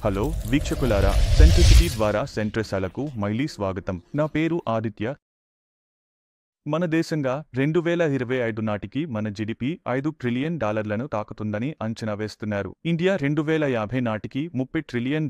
Hello వీక్షకులారా, centricity ద్వారా సెంట్రసాలకు మళ్ళీ స్వాగతం. నా పేరు ఆదిత్య. మన దేశంగా 2025 నాటికి మన జిడిపి $5 ట్రిలియన్ తాకుతుందని అంచనా వేస్తున్నారు. ఇండియా 2050 నాటికి $30 ట్రిలియన్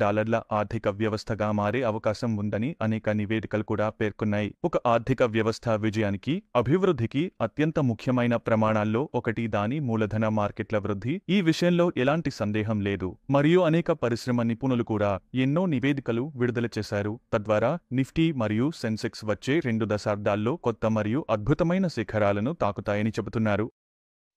ఆర్థిక వ్యవస్థగా మారే అవకాశం ఉందని అనేక నివేదికలు కూడా పేర్కొన్నాయి. ఒక ఆర్థిక వ్యవస్థ విజయానికి, అభివృద్ధికి అత్యంత ముఖ్యమైన ప్రమాణాల్లో ఒకటి దాని మూలధన మార్కెట్ల వృద్ధి. ఈ విషయంలో ఎలాంటి సందేహం లేదు. మరియు అనేక పరిశ్రమ నిపుణులు కూడా ఎన్నో నివేదికలు విడుదల చేశారు. తద్వారా నిఫ్టీ మరియు సెన్సెక్స్ వచ్చే 2 దశాబ్దాల్లో కొత్త మరియు అద్భుతమైన శిఖరాలను తాకుతాయని చెబుతున్నారు.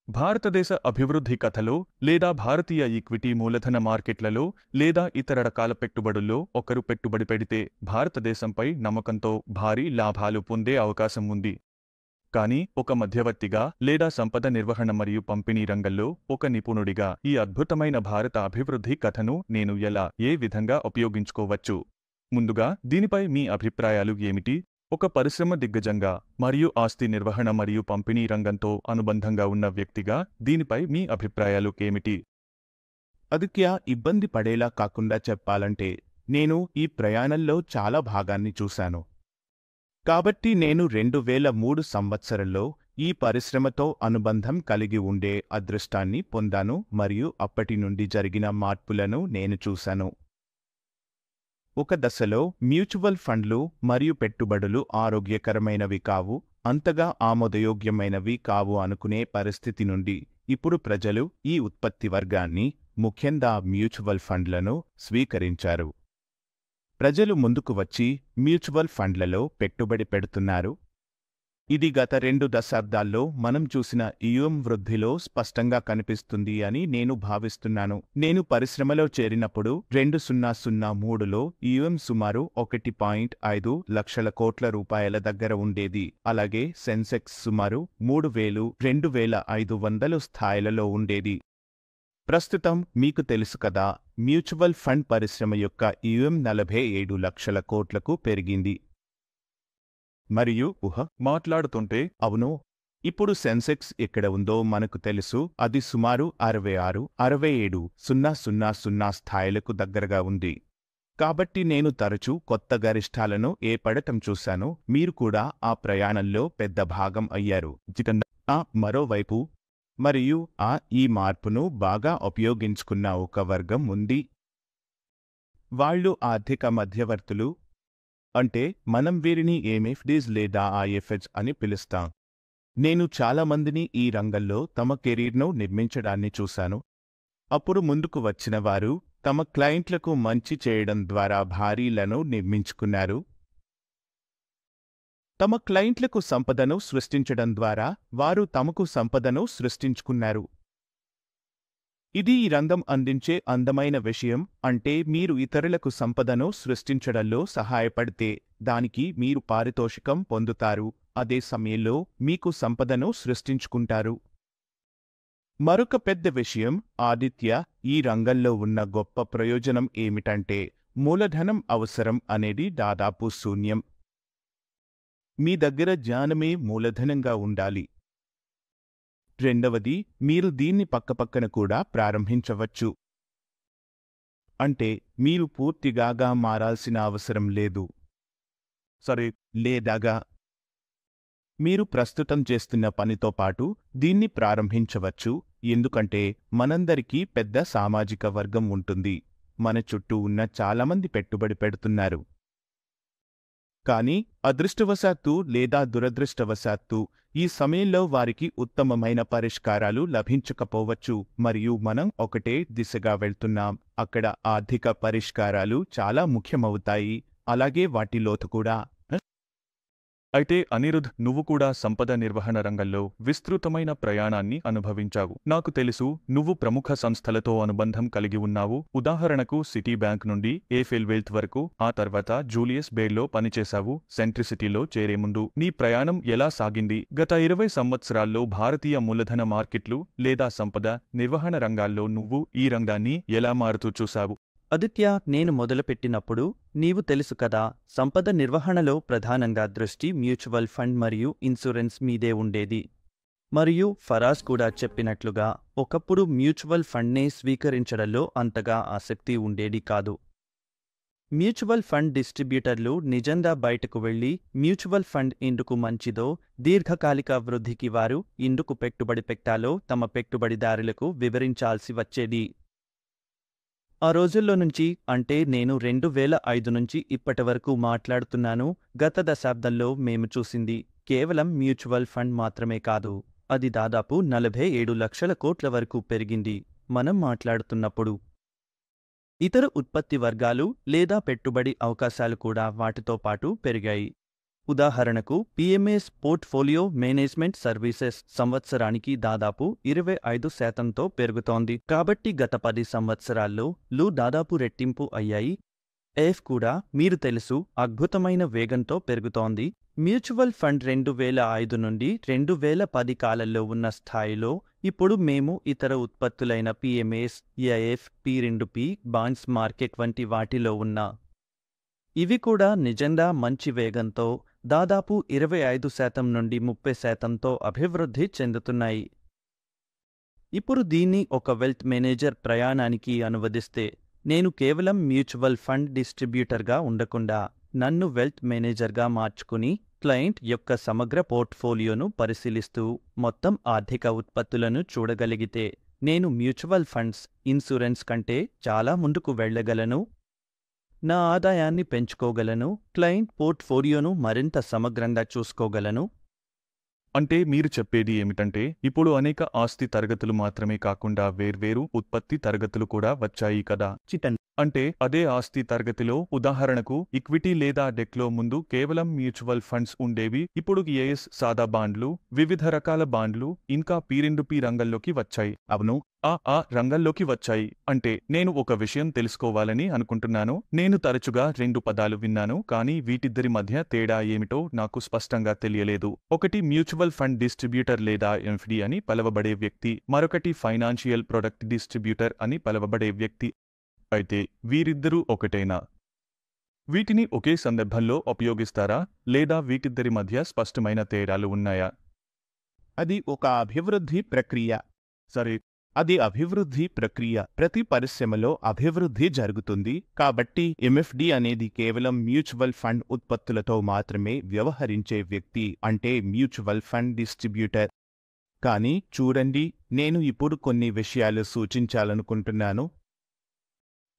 భారతదేశ అభివృద్ధి కథలో లేదా భారతీయ ఈక్విటీ మూలధన మార్కెట్లలో లేదా ఇతర రకాల పెట్టుబడుల్లో ఒకరు పెట్టుబడి పెడితే భారతదేశంపై నమ్మకంతో భారీ లాభాలు పొందే అవకాశం ఉంది. కానీ ఒక మధ్యవర్తిగా లేదా సంపద నిర్వహణ మరియు పంపిణీ రంగంలో ఒక నిపుణుడిగా ఈ అద్భుతమైన భారత అభివృద్ధి కథను నేను ఏ విధంగా ఉపయోగించుకోవచ్చు? ముందుగా దీనిపై మీ అభిప్రాయాలు ఏమిటి? ఒక పరిశ్రమ దిగ్గజంగా మరియు ఆస్తి నిర్వహణ మరియు పంపిణీ రంగంతో అనుబంధంగా ఉన్న వ్యక్తిగా దీనిపై మీ అభిప్రాయాలు ఏమిటి? అదిత్య, ఇబ్బంది పడేలా కాకుండా చెప్పాలంటే నేను ఈ ప్రయాణంలో చాలా భాగాన్ని చూశాను. కాబట్టి నేను 2003 సంవత్సరంలో ఈ పరిశ్రమతో అనుబంధం కలిగి ఉండే అదృష్టాన్ని పొందాను మరియు అప్పటి నుండి జరిగిన మార్పులను నేను చూశాను. ఒక దశలో మ్యూచువల్ ఫండ్లు మరియు పెట్టుబడులు ఆరోగ్యకరమైనవి కావు, అంతగా ఆమోదయోగ్యమైనవి కావు అనుకునే పరిస్థితి నుండి ఇప్పుడు ప్రజలు ఈ ఉత్పత్తి వర్గాన్ని, ముఖ్యంగా మ్యూచువల్ ఫండ్లను స్వీకరించారు. ప్రజలు ముందుకు వచ్చి మ్యూచువల్ ఫండ్లలో పెట్టుబడి పెడుతున్నారు. ఇది గత 2 దశాబ్దాల్లో మనం చూసిన ఈఎం వృద్ధిలో స్పష్టంగా కనిపిస్తుంది అని నేను భావిస్తున్నాను. నేను పరిశ్రమలో చేరినప్పుడు 2003లో ఈఎం సుమారు 1.5 లక్షల కోట్ల రూపాయల దగ్గర ఉండేది. అలాగే సెన్సెక్స్ సుమారు 3,2500 స్థాయిలలో ఉండేది. ప్రస్తుతం మీకు తెలుసు కదా, మ్యూచువల్ ఫండ్ పరిశ్రమ యొక్క ఈఎం 47 లక్షల కోట్లకు పెరిగింది. మరియు మాట్లాడుతుంటే అవును, ఇప్పుడు సెన్సెక్స్ ఎక్కడ ఉందో మనకు తెలుసు. అది సుమారు 66,67,000 స్థాయిలకు దగ్గరగా ఉంది. కాబట్టి నేను తరచూ కొత్త గరిష్టాలను ఏర్పడటం చూశాను. మీరు కూడా ఆ ప్రయాణంలో పెద్ద భాగం అయ్యారు. మరోవైపు మరియు ఈ మార్పును బాగా ఉపయోగించుకున్న ఒక వర్గం ఉంది. వాళ్ళు ఆర్థిక మధ్యవర్తులు. అంటే మనం వీరిని ఎంఎఫ్డీస్ లేదా ఐఎఫ్ఎస్ అని పిలుస్తాం. నేను చాలామందిని ఈ రంగంలో తమ కెరీర్ను నిర్మించడాన్ని చూశాను. అప్పుడు ముందుకు వచ్చిన వారు తమ క్లయింట్లకు మంచి చేయడం ద్వారా భారీలను నిర్మించుకున్నారు. తమ క్లయింట్లకు సంపదను సృష్టించడం ద్వారా వారు తమకు సంపదను సృష్టించుకున్నారు. ఇది ఈ రంగం అందించే అందమైన విషయం. అంటే మీరు ఇతరులకు సంపదను సృష్టించడంలో సహాయపడితే దానికి మీరు పారితోషికం పొందుతారు, అదే సమయంలో మీకు సంపదను సృష్టించుకుంటారు. మరొక పెద్ద విషయం ఆదిత్య, ఈ రంగంలో ఉన్న గొప్ప ప్రయోజనం ఏమిటంటే మూలధనం అవసరం అనేది దాదాపు శూన్యం. మీ దగ్గర జ్ఞానమే మూలధనంగా ఉండాలి. రెండవది, మీరు దీన్ని పక్కపక్కన కూడా ప్రారంభించవచ్చు. అంటే మీరు పూర్తిగా మారాల్సిన అవసరం లేదు. సరే, లేదాగా మీరు ప్రస్తుతం చేస్తున్న పనితో పాటు దీన్ని ప్రారంభించవచ్చు. ఎందుకంటే మనందరికీ పెద్ద సామాజిక వర్గం ఉంటుంది. మన చుట్టూ ఉన్న చాలామంది పెట్టుబడి పెడుతున్నారు. కానీ అదృష్టవశాత్తు లేదా దురదృష్టవశాత్తు ఈ సమయంలో వారికి ఉత్తమమైన పరిష్కారాలు లభించకపోవచ్చు. మరియు మనం ఒకటే దిశగా వెళ్తున్నాం. అక్కడ ఆర్థిక పరిష్కారాలు చాలా ముఖ్యమవుతాయి, అలాగే వాటి లోతు కూడా. అయితే అనిరుద్, నువ్వు కూడా సంపద నిర్వహణ రంగంలో విస్తృతమైన ప్రయాణాన్ని అనుభవించావు. నాకు తెలుసు, నువ్వు ప్రముఖ సంస్థలతో అనుబంధం కలిగి ఉన్నావు. ఉదాహరణకు సిటీ బ్యాంక్ నుండి ఏఫెల్ వెల్త్ వరకు. ఆ తర్వాత జూలియస్ బేర్లో పనిచేశావు. సెంట్రిసిటీలో చేరే ముందు నీ ప్రయాణం ఎలా సాగింది? గత 20 సంవత్సరాల్లో భారతీయ మూలధన మార్కెట్లు లేదా సంపద నిర్వహణ రంగాల్లో నువ్వు ఈ రంగాన్ని ఎలా మారుతూ చూశావు? ఆదిత్య, నేను మొదలుపెట్టినప్పుడు నీవు తెలుసు కదా, సంపద నిర్వహణలో ప్రధానంగా దృష్టి మ్యూచువల్ ఫండ్ మరియు ఇన్సూరెన్స్ మీదే ఉండేది. మరియు ఫరాజ్ కూడా చెప్పినట్లుగా ఒకప్పుడు మ్యూచువల్ ఫండ్నే స్వీకరించడంలో అంతగా ఆసక్తి ఉండేది కాదు. మ్యూచువల్ ఫండ్ డిస్ట్రిబ్యూటర్లు నిజంగా బయటకు వెళ్లి మ్యూచువల్ ఫండ్ ఎందుకు మంచిదో, దీర్ఘకాలిక వృద్ధికి వారు ఎందుకు పెట్టుబడి పెట్టాలో తమ పెట్టుబడిదారులకు వివరించాల్సి వచ్చేది. ఆ రోజుల్లో నుంచి, అంటే నేను 2005 నుంచి ఇప్పటివరకు మాట్లాడుతున్నాను, గత దశాబ్దంలో మేము చూసింది కేవలం మ్యూచువల్ ఫండ్ మాత్రమే కాదు. అది దాదాపు 47 లక్షల కోట్ల వరకు పెరిగింది మనం మాట్లాడుతున్నప్పుడు. ఇతర ఉత్పత్తి వర్గాలు లేదా పెట్టుబడి అవకాశాలు కూడా వాటితో పాటు పెరిగాయి. ఉదాహరణకు పిఎంఎస్ పోర్ట్ఫోలియో మేనేజ్మెంట్ సర్వీసెస్ సంవత్సరానికి దాదాపు 25%తో పెరుగుతోంది. కాబట్టి గత 10 సంవత్సరాల్లో దాదాపు రెట్టింపు అయ్యాయి. ఎఫ్ కూడా మీరు తెలుసు అద్భుతమైన వేగంతో పెరుగుతోంది. మ్యూచువల్ ఫండ్ 2005 నుండి 2010 కాలంలో ఉన్న స్థాయిలో ఇప్పుడు మేము ఇతర ఉత్పత్తులైన పిఎంఎస్, ఎఎఫ్, పి2పి, బాండ్స్ మార్కెట్ వంటి వాటిలో ఉన్నా. ఇవి కూడా నిజంగా మంచి వేగంతో దాదాపు 25% నుండి 30%తో అభివృద్ధి చెందుతున్నాయి. ఇప్పుడు దీన్ని ఒక వెల్త్ మేనేజర్ ప్రయాణానికి అనువదిస్తే, నేను కేవలం మ్యూచువల్ ఫండ్ డిస్ట్రిబ్యూటర్గా ఉండకుండా నన్ను వెల్త్ మేనేజర్గా మార్చుకుని క్లయింట్ యొక్క సమగ్ర పోర్ట్ఫోలియోను పరిశీలిస్తూ మొత్తం ఆర్థిక ఉత్పత్తులను చూడగలిగితే, నేను మ్యూచువల్ ఫండ్స్, ఇన్సూరెన్స్ కంటే చాలా ముందుకు వెళ్ళగలను. నా ఆదాయాన్ని పెంచుకోగలను, క్లయింట్ పోర్ట్ఫోలియోను మరింత సమగ్రంగా చూసుకోగలను. అంటే మీరు చెప్పేది ఏమిటంటే, ఇప్పుడు అనేక ఆస్తి తరగతులు మాత్రమే కాకుండా వేర్వేరు ఉత్పత్తి తరగతులు కూడా వచ్చాయి కదా? చిటన్ అంటే అదే ఆస్తి తరగతిలో ఉదాహరణకు ఈక్విటీ లేదా డెక్లో ముందు కేవలం మ్యూచువల్ ఫండ్స్ ఉండేవి. ఇప్పుడు ఏఎస్, సాదా బాండ్లు, వివిధ రకాల బాండ్లు, ఇంకా పి2పి రంగంలోకి వచ్చాయి. అవును, ఆ రంగంలోకి వచ్చాయి. అంటే నేను ఒక విషయం తెలుసుకోవాలని అనుకుంటున్నాను. నేను తరచుగా 2 పదాలు విన్నాను, కానీ వీటిద్దరి మధ్య తేడా ఏమిటో నాకు స్పష్టంగా తెలియలేదు. ఒకటి మ్యూచువల్ ఫండ్ డిస్ట్రిబ్యూటర్ లేదా ఎఫ్డి అని పిలవబడే వ్యక్తి, మరొకటి ఫైనాన్షియల్ ప్రొడక్ట్ డిస్ట్రిబ్యూటర్ అని పిలవబడే వ్యక్తి. అయితే వీరిద్దరూ ఒకటేనా? వీటిని ఒకే సందర్భంలో ఉపయోగిస్తారా, లేదా వీటిద్దరి మధ్య స్పష్టమైన తేడాలు ఉన్నాయా? అది ఒక అభివృద్ధి ప్రక్రియ. సరే, అది అభివృద్ధి ప్రక్రియ. ప్రతి పరిశ్రమలో అభివృద్ధి జరుగుతుంది. కాబట్టి ఎంఎఫ్డి అనేది కేవలం మ్యూచువల్ ఫండ్ ఉత్పత్తులతో మాత్రమే వ్యవహరించే వ్యక్తి, అంటే మ్యూచువల్ ఫండ్ డిస్ట్రిబ్యూటర్. కానీ చూడండి, నేను ఇప్పుడు కొన్ని విషయాలు సూచించాలనుకుంటున్నాను.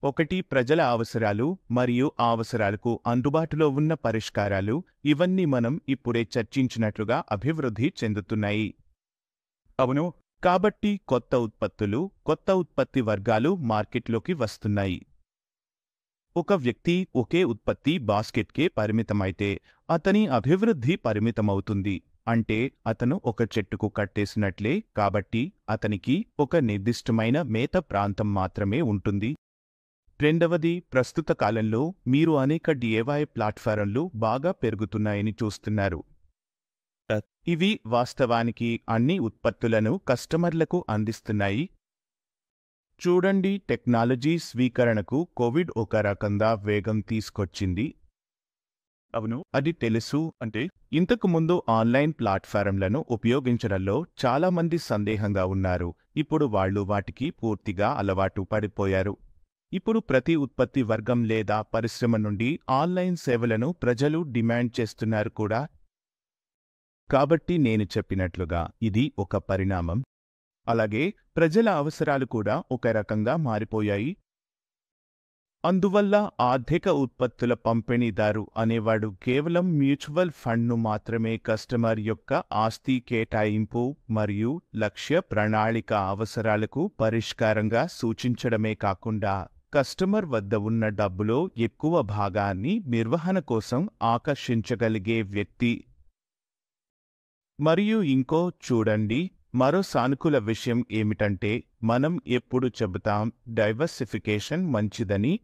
ఒకటి, ప్రజల అవసరాలు మరియు ఆ అవసరాలకు అందుబాటులో ఉన్న పరిష్కారాలు. ఇవన్నీ మనం ఇప్పుడే చర్చించినట్లుగా అభివృద్ధి చెందుతున్నాయి. అవును. కాబట్టి కొత్త ఉత్పత్తులు, కొత్త ఉత్పత్తి వర్గాలు మార్కెట్లోకి వస్తున్నాయి. ఒక వ్యక్తి ఒకే ఉత్పత్తి బాస్కెట్కే పరిమితమైతే అతని అభివృద్ధి పరిమితమవుతుంది. అంటే అతను ఒక చెట్టుకు కట్టేసినట్లే. కాబట్టి అతనికి ఒక నిర్దిష్టమైన మేత ప్రాంతం మాత్రమే ఉంటుంది. రెండవది, ప్రస్తుత కాలంలో మీరు అనేక డిఐవై ప్లాట్ఫారంలు బాగా పెరుగుతున్నాయని చూస్తున్నారు. ఇవి వాస్తవానికి అన్ని ఉత్పత్తులను కస్టమర్లకు అందిస్తున్నాయి. చూడండి, టెక్నాలజీ స్వీకరణకు కోవిడ్ ఒక రకంగా వేగం తీసుకొచ్చింది. అవును, అది తెలుసు. అంటే ఇంతకు ముందు ఆన్లైన్ ప్లాట్ఫారంలను ఉపయోగించడంలో చాలామంది సందేహంగా ఉన్నారు. ఇప్పుడు వాళ్ళు వాటికి పూర్తిగా అలవాటు పడిపోయారు. ఇప్పుడు ప్రతి ఉత్పత్తి వర్గం లేదా పరిశ్రమ నుండి ఆన్లైన్ సేవలను ప్రజలు డిమాండ్ చేస్తున్నారు కూడా. కాబట్టి నేను చెప్పినట్లుగా ఇది ఒక పరిణామం. అలాగే ప్రజల అవసరాలు కూడా ఒక రకంగా మారిపోయాయి. అందువల్ల ఆర్థిక ఉత్పత్తుల పంపిణీదారు అనేవాడు కేవలం మ్యూచువల్ ఫండ్ను మాత్రమే కస్టమర్ యొక్క ఆస్తి కేటాయింపు మరియు లక్ష్య ప్రణాళిక అవసరాలకు పరిష్కారంగా సూచించడమే కాకుండా, కస్టమర్ వద్ద ఉన్న డబ్బులో ఎక్కువ భాగాన్ని నిర్వహణ కోసం ఆకర్షించగలిగే వ్యక్తి. మరియు ఇంకో చూడండి, మరో సానుకూల విషయం ఏమిటంటే, మనం ఎప్పుడు చెబుతాం డైవర్సిఫికేషన్ మంచిదని.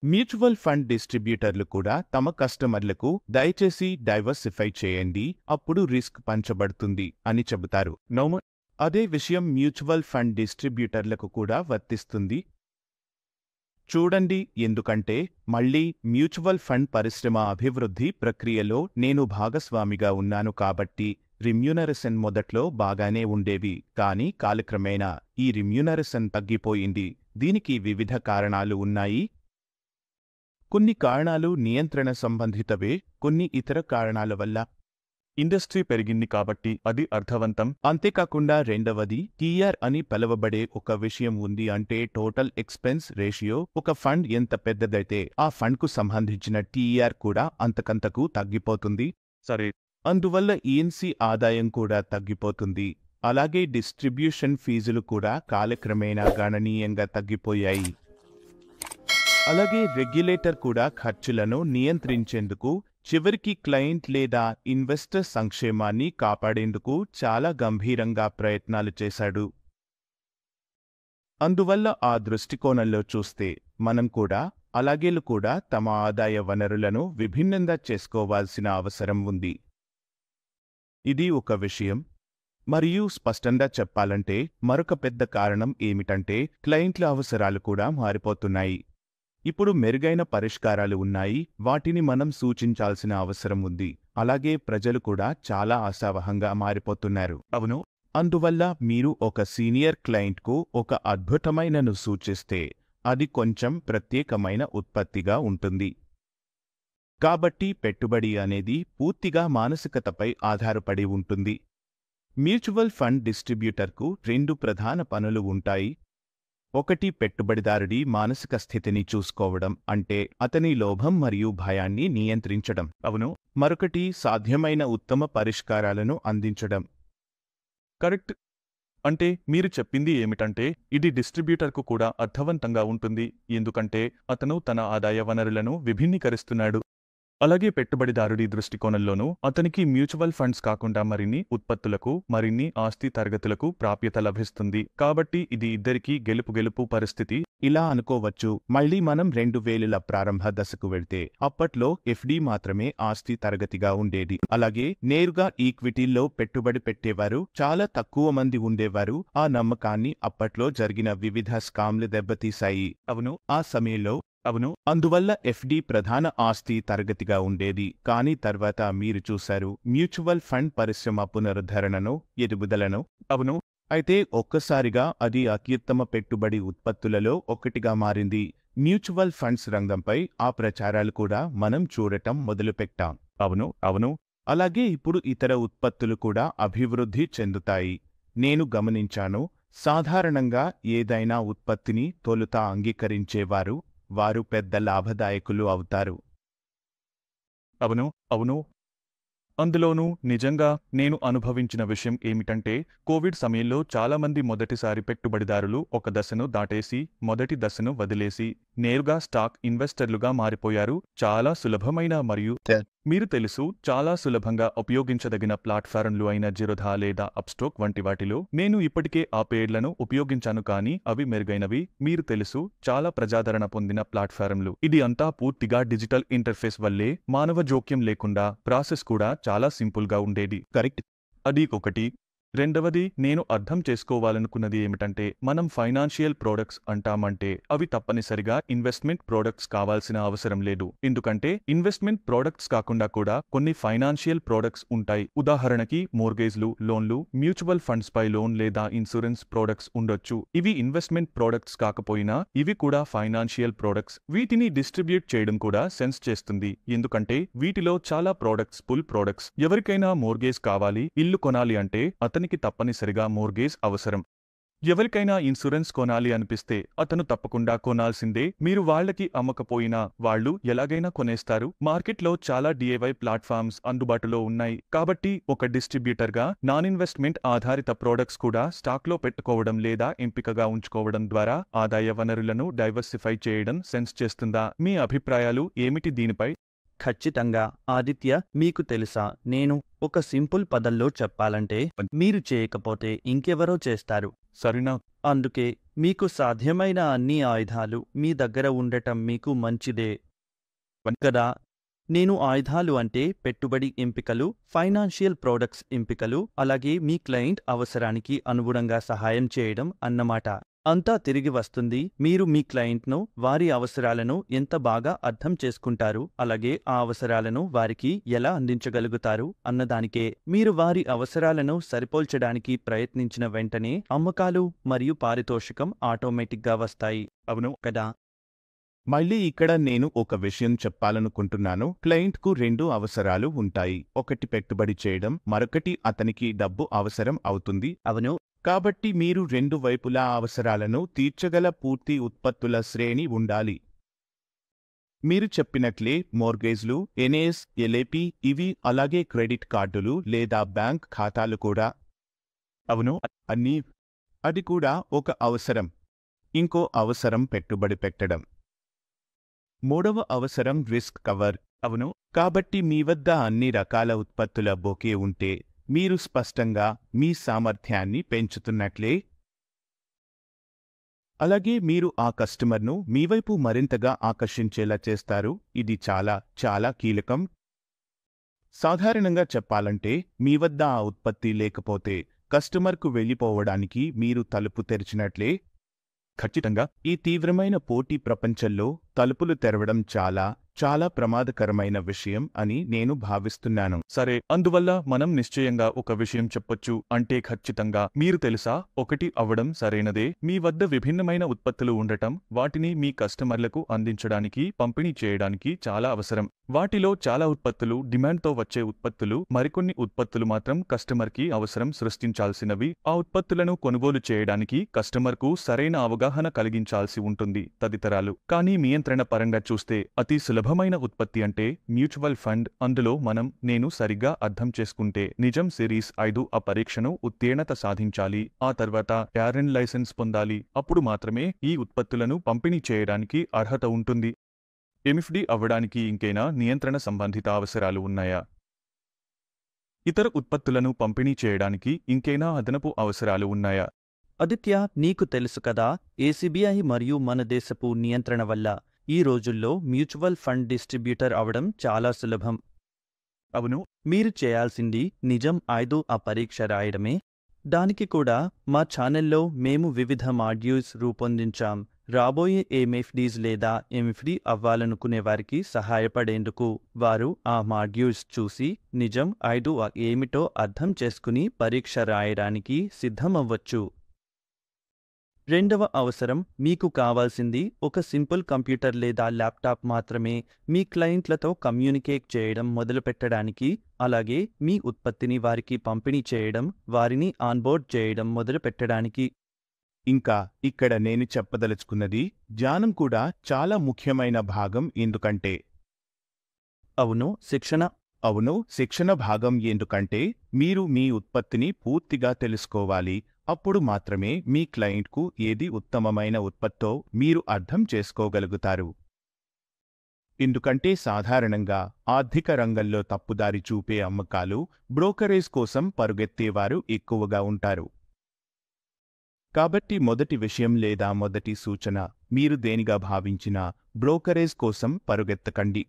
మ్యూచువల్ ఫండ్ డిస్ట్రిబ్యూటర్లు కూడా తమ కస్టమర్లకు దయచేసి డైవర్సిఫై చేయండి, అప్పుడు రిస్క్ పంచబడుతుంది అని చెబుతారు. నౌమ అదే విషయం మ్యూచువల్ ఫండ్ డిస్ట్రిబ్యూటర్లకు కూడా వర్తిస్తుంది. చూడండి, ఎందుకంటే మళ్ళీ మ్యూచువల్ ఫండ్ పరిశ్రమ అభివృద్ధి ప్రక్రియలో నేను భాగస్వామిగా ఉన్నాను. కాబట్టి రిమ్యూనరేషన్ మొదట్లో బాగానే ఉండేవి, కానీ కాలక్రమేణా ఈ రిమ్యూనరేషన్ తగ్గిపోయింది. దీనికి వివిధ కారణాలు ఉన్నాయి. కొన్ని కారణాలు నియంత్రణ సంబంధితవే, కొన్ని ఇతర కారణాల వల్ల. ఇండస్ట్రీ పెరిగింది కాబట్టి అది అర్థవంతం. అంతేకాకుండా రెండవది టీఆర్ అని పిలవబడే ఒక విషయం ఉంది. అంటే టోటల్ ఎక్స్పెన్స్ రేషియో. ఒక ఫండ్ ఎంత పెద్దదైతే ఆ ఫండ్కు సంబంధించిన టీఆర్ కూడా అంతకంతకు తగ్గిపోతుంది. సరే, అందువల్ల ఈఎన్సీ ఆదాయం కూడా తగ్గిపోతుంది. అలాగే డిస్ట్రిబ్యూషన్ ఫీజులు కూడా కాలక్రమేణా గణనీయంగా తగ్గిపోయాయి. అలాగే రెగ్యులేటర్ కూడా ఖర్చులను నియంత్రించేందుకు, చివరికి క్లయింట్ లేదా ఇన్వెస్టర్ సంక్షేమాన్ని కాపాడేందుకు చాలా గంభీరంగా ప్రయత్నాలు చేశాడు. అందువల్ల ఆ దృష్టికోణంలో చూస్తే మనం కూడా అలాగేలు కూడా తమ ఆదాయ వనరులను విభిన్నంగా చేసుకోవాల్సిన అవసరం ఉంది. ఇది ఒక విషయం. మరియు స్పష్టంగా చెప్పాలంటే మరొక పెద్ద కారణం ఏమిటంటే క్లయింట్ల అవసరాలు కూడా మారిపోతున్నాయి. ఇప్పుడు మెరుగైన పరిష్కారాలు ఉన్నాయి, వాటిని మనం సూచించాల్సిన అవసరం ఉంది. అలాగే ప్రజలు కూడా చాలా ఆశావహంగా మారిపోతున్నారు. అవును. అందువల్ల మీరు ఒక సీనియర్ క్లయింట్కు ఒక అద్భుతమైనను సూచిస్తే అది కొంచెం ప్రత్యేకమైన ఉత్పత్తిగా ఉంటుంది. కాబట్టి పెట్టుబడి అనేది పూర్తిగా మానసికతపై ఆధారపడి ఉంటుంది. మ్యూచువల్ ఫండ్ డిస్ట్రిబ్యూటర్కు రెండు ప్రధాన పనులు ఉంటాయి. ఒకటి పెట్టుబడిదారుడి మానసిక స్థితిని చూసుకోవడం, అంటే అతని లోభం మరియు భయాన్ని నియంత్రించడం. అవును. మరొకటి సాధ్యమైన ఉత్తమ పరిష్కారాలను అందించడం. కరెక్ట్. అంటే మీరు చెప్పింది ఏమిటంటే ఇది డిస్ట్రిబ్యూటర్కు కూడా అర్థవంతంగా ఉంటుంది, ఎందుకంటే అతను తన ఆదాయ వనరులను విభిన్నీకరిస్తున్నాడు. అలాగే పెట్టుబడిదారుడి దృష్టికోణంలోనూ అతనికి మ్యూచువల్ ఫండ్స్ కాకుండా మరిన్ని ఉత్పత్తులకు, మరిన్ని ఆస్తి తరగతులకు ప్రాప్యత లభిస్తుంది. కాబట్టి ఇది ఇద్దరికీ గెలుపు పరిస్థితి. ఇలా అనుకోవచ్చు. మళ్ళీ మనం 2000ల ప్రారంభ దశకు వెళ్తే అప్పట్లో ఎఫ్డి మాత్రమే ఆస్తి తరగతిగా ఉండేది. అలాగే నేరుగా ఈక్విటీల్లో పెట్టుబడి పెట్టేవారు చాలా తక్కువ మంది ఉండేవారు. ఆ నమ్మకాన్ని అప్పట్లో జరిగిన వివిధ స్కామ్లు దెబ్బతీశాయి. అవును. ఆ సమయంలో అవును. అందువల్ల ఎఫ్డి ప్రధాన ఆస్తి తరగతిగా ఉండేది. కానీ తర్వాత మీరు చూశారు మ్యూచువల్ ఫండ్ పరిశ్రమ పునరుద్ధరణను, ఎదుగుదలను. అవును. అయితే ఒక్కసారిగా అది అత్యుత్తమ పెట్టుబడి ఉత్పత్తులలో ఒకటిగా మారింది. మ్యూచువల్ ఫండ్స్ రంగంపై ఆ ప్రచారాలు కూడా మనం చూడటం మొదలుపెట్టాం. అవును. అవును. అలాగే ఇప్పుడు ఇతర ఉత్పత్తులు కూడా అభివృద్ధి చెందుతాయి. నేను గమనించాను, సాధారణంగా ఏదైనా ఉత్పత్తిని తొలుత అంగీకరించేవారు వారు పెద్ద లాభదాయకులు అవుతారు. అవును. అవును. అందులోనూ నిజంగా నేను అనుభవించిన విషయం ఏమిటంటే కోవిడ్ సమయంలో చాలామంది మొదటిసారి పెట్టుబడిదారులు ఒక దశను దాటేసి మొదటి దశను వదిలేసి నేరుగా స్టాక్ ఇన్వెస్టర్లుగా మారిపోయారు. చాలా సులభమైన మరియు మీరు తెలుసు చాలా సులభంగా ఉపయోగించదగిన ప్లాట్ఫారంలు అయిన జిరోధా లేదా అప్స్టోక్ వంటి వాటిలో నేను ఇప్పటికే ఆ పేర్లను ఉపయోగించాను, కానీ అవి మెరుగైనవి. మీరు తెలుసు చాలా ప్రజాదరణ పొందిన ప్లాట్ఫారంలు. ఇది అంతా పూర్తిగా డిజిటల్ ఇంటర్ఫేస్ వల్లే, మానవ జోక్యం లేకుండా. ప్రాసెస్ కూడా చాలా సింపుల్గా ఉండేది. కరెక్ట్. అది ఒకటి. రెండవది నేను అర్థం చేసుకోవాలనుకున్నది ఏమిటంటే మనం ఫైనాన్షియల్ ప్రోడక్ట్స్ అంటామంటే అవి తప్పనిసరిగా ఇన్వెస్ట్మెంట్ ప్రోడక్ట్స్ కావాల్సిన అవసరం లేదు. ఎందుకంటే ఇన్వెస్ట్మెంట్ ప్రోడక్ట్స్ కాకుండా కూడా కొన్ని ఫైనాన్షియల్ ప్రోడక్ట్స్ ఉంటాయి. ఉదాహరణకి మోర్గేజ్లు, లోన్లు, మ్యూచువల్ ఫండ్స్ పై లోన్ లేదా ఇన్సూరెన్స్ ప్రోడక్ట్స్ ఉండొచ్చు. ఇవి ఇన్వెస్ట్మెంట్ ప్రోడక్ట్స్ కాకపోయినా ఇవి కూడా ఫైనాన్షియల్ ప్రోడక్ట్స్. వీటిని డిస్ట్రిబ్యూట్ చేయడం కూడా సెన్స్ చేస్తుంది, ఎందుకంటే వీటిలో చాలా ప్రోడక్ట్స్ పుల్ ప్రోడక్ట్స్. ఎవరికైనా మోర్గేజ్ కావాలి, ఇల్లు కొనాలి అంటే అతనికి తప్పనిసరిగా మోర్గేజ్ అవసరం. ఎవరికైనా ఇన్సూరెన్స్ కొనాలి అనిపిస్తే అతను తప్పకుండా కొనాల్సిందే. మీరు వాళ్లకి అమ్మకపోయినా వాళ్ళు ఎలాగైనా కొనేస్తారు. మార్కెట్లో చాలా డిఐవై ప్లాట్ఫామ్స్ అందుబాటులో ఉన్నాయి. కాబట్టి ఒక డిస్ట్రిబ్యూటర్గా నాన్ ఇన్వెస్ట్మెంట్ ఆధారిత ప్రోడక్ట్స్ కూడా స్టాక్లో పెట్టుకోవడం లేదా ఎంపికగా ఉంచుకోవడం ద్వారా ఆదాయ వనరులను డైవర్సిఫై చేయడం సెన్స్ చేస్తుందా? మీ అభిప్రాయాలు ఏమిటి దీనిపై? ఖచ్చితంగా ఆదిత్య, మీకు తెలుసా, నేను ఒక సింపుల్ పదంలో చెప్పాలంటే మీరు చేయకపోతే ఇంకెవరో చేస్తారు. సరేనా? అందుకే మీకు సాధ్యమైన అన్ని ఆయుధాలు మీ దగ్గర ఉండటం మీకు మంచిదే కదా. నేను ఆయుధాలు అంటే పెట్టుబడి ఎంపికలు, ఫైనాన్షియల్ ప్రోడక్ట్స్ ఎంపికలు, అలాగే మీ క్లయింట్ అవసరానికి అనుగుణంగా సహాయం చేయడం అన్నమాట. అంతా తిరిగి వస్తుంది. మీరు మీ క్లయింట్ను, వారి అవసరాలను ఎంత బాగా అర్థం చేసుకుంటారు, అలాగే ఆ అవసరాలను వారికి ఎలా అందించగలుగుతారు అన్నదానికే. మీరు వారి అవసరాలను సరిపోల్చడానికి ప్రయత్నించిన వెంటనే అమ్మకాలు మరియు పారితోషికం ఆటోమేటిక్గా వస్తాయి. అవును కదా? మళ్ళీ ఇక్కడ నేను ఒక విషయం చెప్పాలనుకుంటున్నాను. క్లయింట్కు రెండు అవసరాలు ఉంటాయి. ఒకటి పెట్టుబడి చేయడం, మరొకటి అతనికి డబ్బు అవసరం అవుతుంది. అవును. కాబట్టి మీరు రెండు వైపులా అవసరాలను తీర్చగల పూర్తి ఉత్పత్తుల శ్రేణి ఉండాలి. మీరు చెప్పినట్లే మోర్గేజ్లు, ఎన్ఏఎస్, ఎల్ఏపి ఇవి, అలాగే క్రెడిట్ కార్డులు లేదా బ్యాంక్ ఖాతాలు కూడా. అవును అన్నీ. అది కూడా ఒక అవసరం. ఇంకో అవసరం పెట్టుబడి పెట్టడం. మూడవ అవసరం రిస్క్ కవర్. అవును కాబట్టి మీ వద్ద అన్ని రకాల ఉత్పత్తుల బొకే ఉంటే మీరు స్పష్టంగా మీ సామర్థ్యాన్ని పెంచుతున్నట్లే. అలాగే మీరు ఆ కస్టమర్ను మీవైపు మరింతగా ఆకర్షించేలా చేస్తారు. ఇది చాలా చాలా కీలకం. సాధారణంగా చెప్పాలంటే మీ వద్ద ఆ ఉత్పత్తి లేకపోతే కస్టమర్కు వెళ్ళిపోవడానికి మీరు తలుపు తెరిచినట్లే. ఖచ్చితంగా ఈ తీవ్రమైన పోటీ ప్రపంచంలో తలుపులు తెరవడం చాలా చాలా ప్రమాదకరమైన విషయం అని నేను భావిస్తున్నాను. సరే, అందువల్ల మనం నిశ్చయంగా ఒక విషయం చెప్పొచ్చు. అంటే ఖచ్చితంగా మీరు తెలుసా, ఒకటి అవ్వడం సరైనదే. మీ వద్ద విభిన్నమైన ఉత్పత్తులు ఉండటం, వాటిని మీ కస్టమర్లకు అందించడానికి, పంపిణీ చేయడానికి చాలా అవసరం. వాటిలో చాలా ఉత్పత్తులు డిమాండ్తో వచ్చే ఉత్పత్తులు, మరికొన్ని ఉత్పత్తులు మాత్రం కస్టమర్కి అవసరం సృష్టించాల్సినవి. ఆ ఉత్పత్తులను కొనుగోలు చేయడానికి కస్టమర్కు సరైన అవగాహన కలిగించాల్సి ఉంటుంది తదితరాలు. కానీ నియంత్రణ పరంగా చూస్తే అతి సులభమైన ఉత్పత్తి అంటే మ్యూచువల్ ఫండ్. అందులో నేను సరిగ్గా అర్థం చేసుకుంటే నిజం సిరీస్ 5 ఆ పరీక్షను ఉత్తీర్ణత సాధించాలి. ఆ తర్వాత యారెన్ లైసెన్స్ పొందాలి. అప్పుడు మాత్రమే ఈ ఉత్పత్తులను పంపిణీ చేయడానికి అర్హత ఉంటుంది. ఎంఎఫ్డి అవ్వడానికి ఇంకైనా నియంత్రణ సంబంధిత అవసరాలు ఉన్నాయా? ఇతర ఉత్పత్తులను పంపిణీ చేయడానికి ఇంకైనా అదనపు అవసరాలు ఉన్నాయా? ఆదిత్య, నీకు తెలుసు కదా, ఏసీబీఐ మరియు మన దేశపు నియంత్రణ వల్ల ఈ రోజుల్లో మ్యూచువల్ ఫండ్ డిస్ట్రిబ్యూటర్ అవడం చాలా సులభం. అవును మీరు చేయాల్సింది నిజం 5 ఆ పరీక్ష రాయడమే. దానికి కూడా మా ఛానల్లో మేము వివిధ మాడ్యూల్స్ రూపొందించాం. రాబోయే ఎంఎఫ్డీస్ లేదా ఎంఎఫ్డీ అవ్వాలనుకునేవారికి సహాయపడేందుకు. వారు ఆ మాడ్యూల్స్ చూసి నిజం 5 ఏమిటో అర్థం చేసుకుని పరీక్ష రాయడానికి సిద్ధమవ్వచ్చు. రెండవ అవసరం, మీకు కావాల్సింది ఒక సింపుల్ కంప్యూటర్ లేదా ల్యాప్టాప్ మాత్రమే మీ క్లయింట్లతో కమ్యూనికేట్ చేయడం మొదలుపెట్టడానికి, అలాగే మీ ఉత్పత్తిని వారికి పంపిణీ చేయడం, వారిని ఆన్బోర్డ్ చేయడం మొదలుపెట్టడానికి. ఇంకా ఇక్కడ నేను చెప్పదలుచుకున్నది, జ్ఞానం కూడా చాలా ముఖ్యమైన భాగం. ఎందుకంటే శిక్షణ భాగం. ఎందుకంటే మీరు మీ ఉత్పత్తిని పూర్తిగా తెలుసుకోవాలి. అప్పుడు మాత్రమే మీ క్లయింట్కు ఏది ఉత్తమమైన ఉత్పత్తో మీరు అర్థం చేసుకోగలుగుతారు. ఎందుకంటే సాధారణంగా ఆర్థిక రంగంలో తప్పుదారి చూపే అమ్మకాలు, బ్రోకరేజ్ కోసం పరుగెత్తేవారు ఎక్కువగా ఉంటారు. కాబట్టి మొదటి విషయం లేదా మొదటి సూచన, మీరు దేనిగా భావించినా బ్రోకరేజ్ కోసం పరుగెత్తకండి.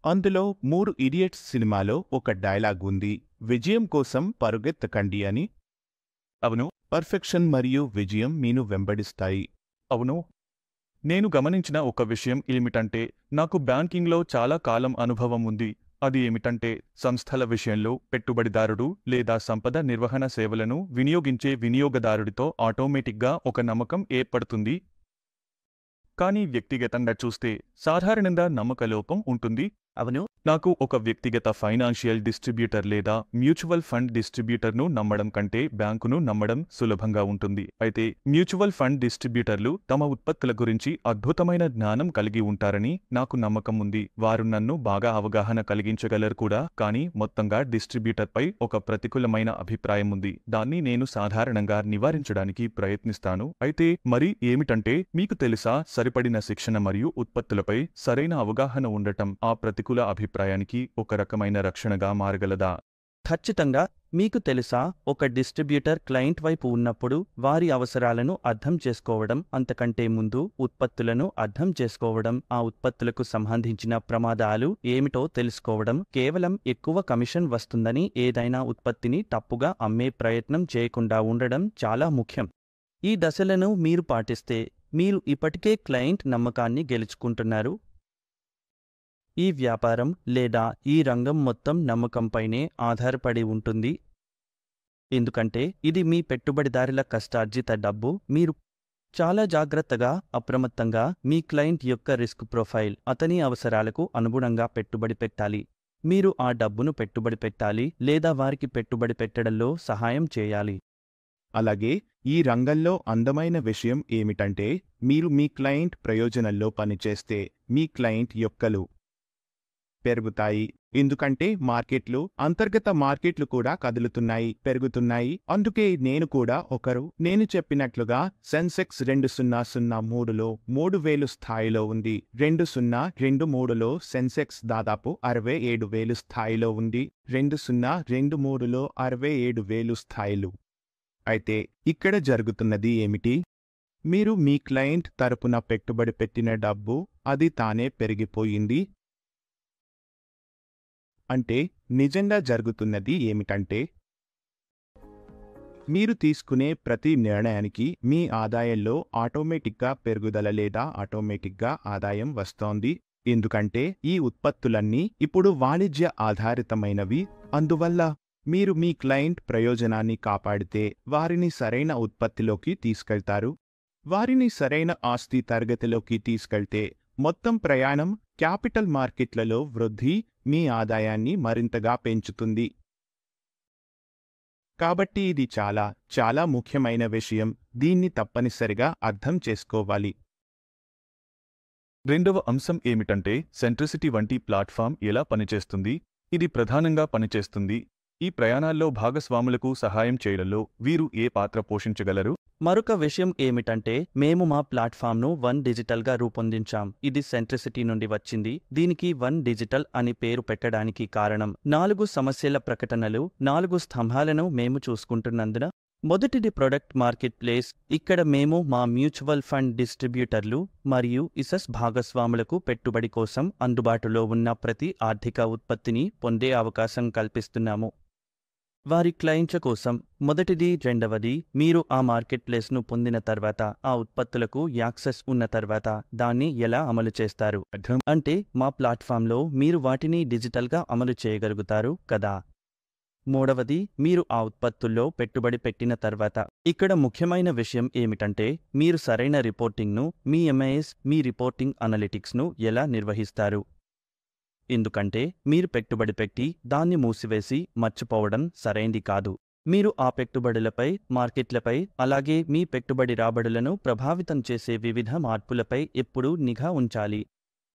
అందులో 3 ఇడియట్స్ సినిమాలో ఒక డైలాగ్ ఉంది, విజయం కోసం పరుగెత్తకండి అని. అవును పర్ఫెక్షన్ మరియు విజయం మీను వెంబడిస్తాయి. అవును నేను గమనించిన ఒక విషయం ఏమిటంటే, నాకు బ్యాంకింగ్లో చాలా కాలం అనుభవం ఉంది. అది ఏమిటంటే, సంస్థల విషయంలో పెట్టుబడిదారుడు లేదా సంపద నిర్వహణ సేవలను వినియోగించే వినియోగదారుడితో ఆటోమేటిక్గా ఒక నమ్మకం ఏర్పడుతుంది. కానీ వ్యక్తిగతంగా చూస్తే సాధారణంగా నమ్మకలోపం ఉంటుంది. అవును నాకు ఒక వ్యక్తిగత ఫైనాన్షియల్ డిస్ట్రిబ్యూటర్ లేదా మ్యూచువల్ ఫండ్ డిస్ట్రిబ్యూటర్ను నమ్మడం కంటే బ్యాంకును నమ్మడం సులభంగా ఉంటుంది. అయితే మ్యూచువల్ ఫండ్ డిస్ట్రిబ్యూటర్లు తమ ఉత్పత్తుల గురించి అద్భుతమైన జ్ఞానం కలిగి ఉంటారని నాకు నమ్మకం ఉంది. వారు నన్ను బాగా అవగాహన కలిగించగలరు కూడా. కానీ మొత్తంగా డిస్ట్రిబ్యూటర్పై ఒక ప్రతికూలమైన అభిప్రాయం ఉంది. దాన్ని నేను సాధారణంగా నివారించడానికి ప్రయత్నిస్తాను. అయితే మరి ఏమిటంటే, మీకు తెలుసా, సరిపడిన శిక్షణ మరియు ఉత్పత్తులపై సరైన అవగాహన ఉండటం ఆ ప్రతికూల అభిప్రాయానికి ఒక రకమైన రక్షణగా మారగలదా? ఖచ్చితంగా. మీకు తెలుసా, ఒక డిస్ట్రిబ్యూటర్ క్లయింట్ వైపు ఉన్నప్పుడు వారి అవసరాలను అర్థం చేసుకోవడం, అంతకంటే ముందు ఉత్పత్తులను అర్థం చేసుకోవడం, ఆ ఉత్పత్తులకు సంబంధించిన ప్రమాదాలు ఏమిటో తెలుసుకోవడం, కేవలం ఎక్కువ కమిషన్ వస్తుందని ఏదైనా ఉత్పత్తిని తప్పుగా అమ్మే ప్రయత్నం చేయకుండా ఉండడం చాలా ముఖ్యం. ఈ దశలను మీరు పాటిస్తే మీరు ఇప్పటికే క్లయింట్ నమ్మకాన్ని గెలుచుకుంటున్నారు. ఈ వ్యాపారం లేదా ఈ రంగం మొత్తం నమ్మకంపైనే ఆధారపడి ఉంటుంది. ఎందుకంటే ఇది మీ పెట్టుబడిదారుల కష్టార్జిత డబ్బు. మీరు చాలా జాగ్రత్తగా, అప్రమత్తంగా మీ క్లయింట్ యొక్క రిస్క్ ప్రొఫైల్, అతని అవసరాలకు అనుగుణంగా పెట్టుబడి పెట్టాలి. మీరు ఆ డబ్బును పెట్టుబడి పెట్టాలి లేదా వారికి పెట్టుబడి పెట్టడంలో సహాయం చేయాలి. అలాగే ఈ రంగంలో అందమైన విషయం ఏమిటంటే మీరు మీ క్లయింట్ ప్రయోజనంలో పనిచేస్తే మీ క్లయింట్ యొక్కలు పెరుగుతాయి. ఎందుకంటే మార్కెట్లు, అంతర్గత మార్కెట్లు కూడా కదులుతున్నాయి, పెరుగుతున్నాయి. అందుకే నేను చెప్పినట్లుగా సెన్సెక్స్ 2003లో 3000 స్థాయిలో ఉంది. 2023లో సెన్సెక్స్ దాదాపు 67,000 స్థాయిలో ఉంది. 2023లో 67,000 స్థాయిలు. అయితే ఇక్కడ జరుగుతున్నది ఏమిటి? మీరు మీ క్లయింట్ తరపున పెట్టుబడి పెట్టిన డబ్బు అది తానే పెరిగిపోయింది. అంటే నిజంగా జరుగుతున్నది ఏమిటంటే మీరు తీసుకునే ప్రతి నిర్ణయానికి మీ ఆదాయంలో ఆటోమేటిక్గా పెరుగుదల లేదా ఆటోమేటిక్గా ఆదాయం వస్తోంది. ఎందుకంటే ఈ ఉత్పత్తులన్నీ ఇప్పుడు వాణిజ్య ఆధారితమైనవి. అందువల్ల మీరు మీ క్లయింట్ ప్రయోజనాన్ని కాపాడితే వారిని సరైన ఉత్పత్తిలోకి తీసుకెళ్తారు. వారిని సరైన ఆస్తి తరగతిలోకి తీసుకెళ్తే మొత్తం ప్రయాణం క్యాపిటల్ మార్కెట్లలో వృద్ధి మీ ఆదాయాన్ని మరింతగా పెంచుతుంది. కాబట్టి ఇది చాలా చాలా ముఖ్యమైన విషయం. దీన్ని తప్పనిసరిగా అర్థం చేసుకోవాలి. రెండవ అంశం ఏమిటంటే సెంట్రిసిటీ వంటి ప్లాట్ఫామ్ ఎలా పనిచేస్తుంది? ఇది ప్రధానంగా పనిచేస్తుంది. ఈ ప్రయాణాల్లో భాగస్వాములకు సహాయం చేయడంలో వీరు ఏ పాత్ర పోషించగలరు? మరొక విషయం ఏమిటంటే మేము మా ప్లాట్ఫామ్ను వన్ డిజిటల్గా రూపొందించాం. ఇది సెంట్రిసిటీ నుండి వచ్చింది. దీనికి వన్ డిజిటల్ అని పేరు పెట్టడానికి కారణం 4 సమస్యల ప్రకటనలు, 4 స్తంభాలను మేము చూసుకుంటున్నందున. మొదటిది ప్రొడక్ట్ మార్కెట్ ప్లేస్. ఇక్కడ మేము మా మ్యూచువల్ ఫండ్ డిస్ట్రిబ్యూటర్లు మరియు ఇసస్ భాగస్వాములకు పెట్టుబడి కోసం అందుబాటులో ఉన్న ప్రతి ఆర్థిక ఉత్పత్తిని పొందే అవకాశం కల్పిస్తున్నాము. వారి క్లయింట్ల కోసం మొదటిది. రెండవది, మీరు ఆ మార్కెట్ ప్లేస్ను పొందిన తర్వాత, ఆ ఉత్పత్తులకు యాక్సెస్ ఉన్న తర్వాత దాన్ని ఎలా అమలు చేస్తారు? అంటే మా ప్లాట్ఫామ్లో మీరు వాటిని డిజిటల్గా అమలు చేయగలుగుతారు కదా. మూడవది, మీరు ఆ ఉత్పత్తుల్లో పెట్టుబడి పెట్టిన తర్వాత. ఇక్కడ ముఖ్యమైన విషయం ఏమిటంటే మీరు సరైన రిపోర్టింగ్ను, మీ ఎంఐఎస్, మీ రిపోర్టింగ్ అనలిటిక్స్ను ఎలా నిర్వహిస్తారు. ఎందుకంటే మీరు పెట్టుబడి పెట్టి దాన్ని మూసివేసి మర్చిపోవడం సరైంది కాదు. మీరు ఆ పెట్టుబడులపై, మార్కెట్లపై, అలాగే మీ పెట్టుబడి రాబడులను ప్రభావితం చేసే వివిధ మార్పులపై ఎప్పుడూ నిఘా ఉంచాలి.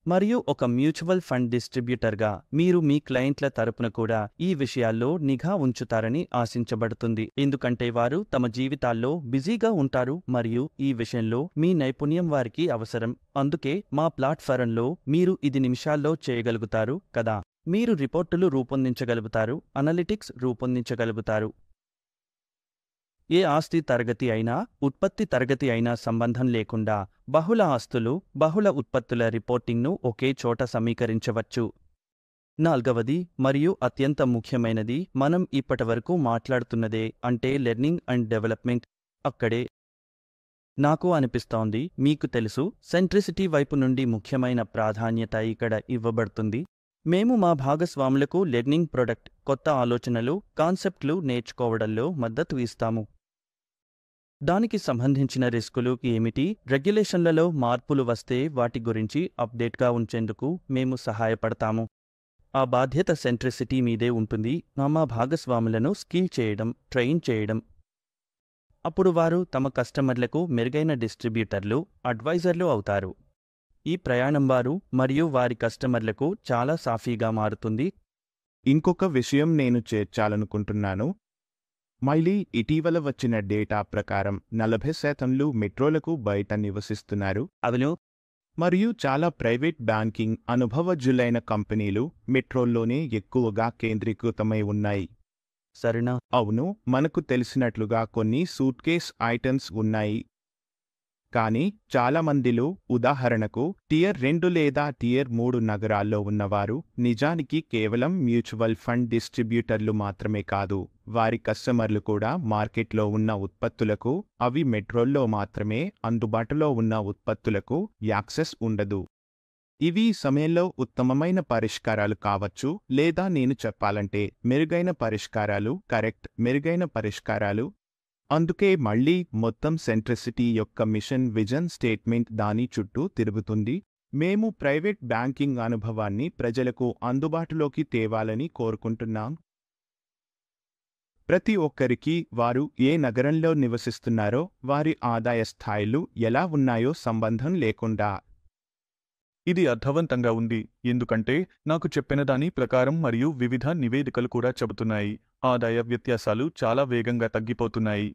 మరియు ఒక మ్యూచువల్ ఫండ్ డిస్ట్రిబ్యూటర్గా మీరు మీ క్లయింట్ల తరపున కూడా ఈ విషయాల్లో నిఘా ఉంచుతారని ఆశించబడుతుంది. ఎందుకంటే వారు తమ జీవితాల్లో బిజీగా ఉంటారు మరియు ఈ విషయంలో మీ నైపుణ్యం వారికి అవసరం. అందుకే మా ప్లాట్ఫారంలో మీరు ఇది నిమిషాల్లో చేయగలుగుతారు కదా. మీరు రిపోర్టులు రూపొందించగలుగుతారు, అనలిటిక్స్ రూపొందించగలుగుతారు. ఏ ఆస్తి తరగతి అయినా, ఉత్పత్తి తరగతి అయినా సంబంధం లేకుండా బహుళ ఆస్తులు, బహుళ ఉత్పత్తుల రిపోర్టింగ్ను ఒకే చోట సమీకరించవచ్చు. నాల్గవది మరియు అత్యంత ముఖ్యమైనది మనం ఇప్పటివరకు మాట్లాడుతున్నదే, అంటే లెర్నింగ్ అండ్ డెవలప్మెంట్. అక్కడే నాకు అనిపిస్తోంది, మీకు తెలుసు, సెంట్రిసిటీ వైపు నుండి ముఖ్యమైన ప్రాధాన్యత ఇక్కడ ఇవ్వబడుతుంది. మేము మా భాగస్వాములకు లెర్నింగ్ ప్రొడక్ట్, కొత్త ఆలోచనలు, కాన్సెప్ట్లు నేర్చుకోవడంలో మద్దతు ఇస్తాము. దానికి సంబంధించిన రిస్కులు ఏమిటి, రెగ్యులేషన్లలో మార్పులు వస్తే వాటి గురించి అప్డేట్గా ఉంచేందుకు మేము సహాయపడతాము. ఆ బాధ్యత సెంట్రిసిటీ మీదే ఉంటుంది. మా భాగస్వాములను స్కిల్ చేయడం, ట్రైన్ చేయడం. అప్పుడు వారు తమ కస్టమర్లకు మెరుగైన డిస్ట్రిబ్యూటర్లు, అడ్వైజర్లు అవుతారు. ఈ ప్రయాణం వారు మరియు వారి కస్టమర్లకు చాలా సాఫీగా మారుతుంది. ఇంకొక విషయం నేను చేర్చాలనుకుంటున్నాను. ఇటీవల వచ్చిన డేటా ప్రకారం 40% మెట్రోలకు బయట నివసిస్తున్నారు. అవును. మరియు చాలా ప్రైవేట్ బ్యాంకింగ్ అనుభవజ్ఞులైన కంపెనీలు మెట్రోల్లోనే ఎక్కువగా కేంద్రీకృతమై ఉన్నాయి. సరేనా? అవును, మనకు తెలిసినట్లుగా కొన్ని సూట్ కేస్ ఐటమ్స్ ఉన్నాయి. కానీ చాలామందిలో, ఉదాహరణకు టియర్ 2 లేదా టియర్ 3 నగరాల్లో ఉన్నవారు నిజానికి కేవలం మ్యూచువల్ ఫండ్ డిస్ట్రిబ్యూటర్లు మాత్రమే కాదు, వారి కస్టమర్లు కూడా మార్కెట్లో ఉన్న ఉత్పత్తులకు, అవి మెట్రోల్లో మాత్రమే అందుబాటులో ఉన్న ఉత్పత్తులకు యాక్సెస్ ఉండదు. ఇవి ఈ సమయంలో ఉత్తమమైన పరిష్కారాలు కావచ్చు, లేదా నేను చెప్పాలంటే మెరుగైన పరిష్కారాలు, మెరుగైన పరిష్కారాలు. అందుకే మళ్ళీ మొత్తం సెంట్రిసిటీ యొక్క మిషన్ విజన్ స్టేట్మెంట్ దాని చుట్టూ తిరుగుతుంది. మేము ప్రైవేట్ బ్యాంకింగ్ అనుభవాన్ని ప్రజలకు అందుబాటులోకి తేవాలని కోరుకుంటున్నాం. ప్రతి ఒక్కరికి వారు ఏ నగరంలో నివసిస్తున్నారో, వారి ఆదాయ స్థాయిలు ఎలా ఉన్నాయో సంబంధం లేకుండా. ఇది అర్థవంతంగా ఉంది, ఎందుకంటే నాకు చెప్పిన దాని ప్రకారం మరియు వివిధ నివేదికలు కూడా చెబుతున్నాయి, ఆదాయ వ్యత్యాసాలు చాలా వేగంగా తగ్గిపోతున్నాయి.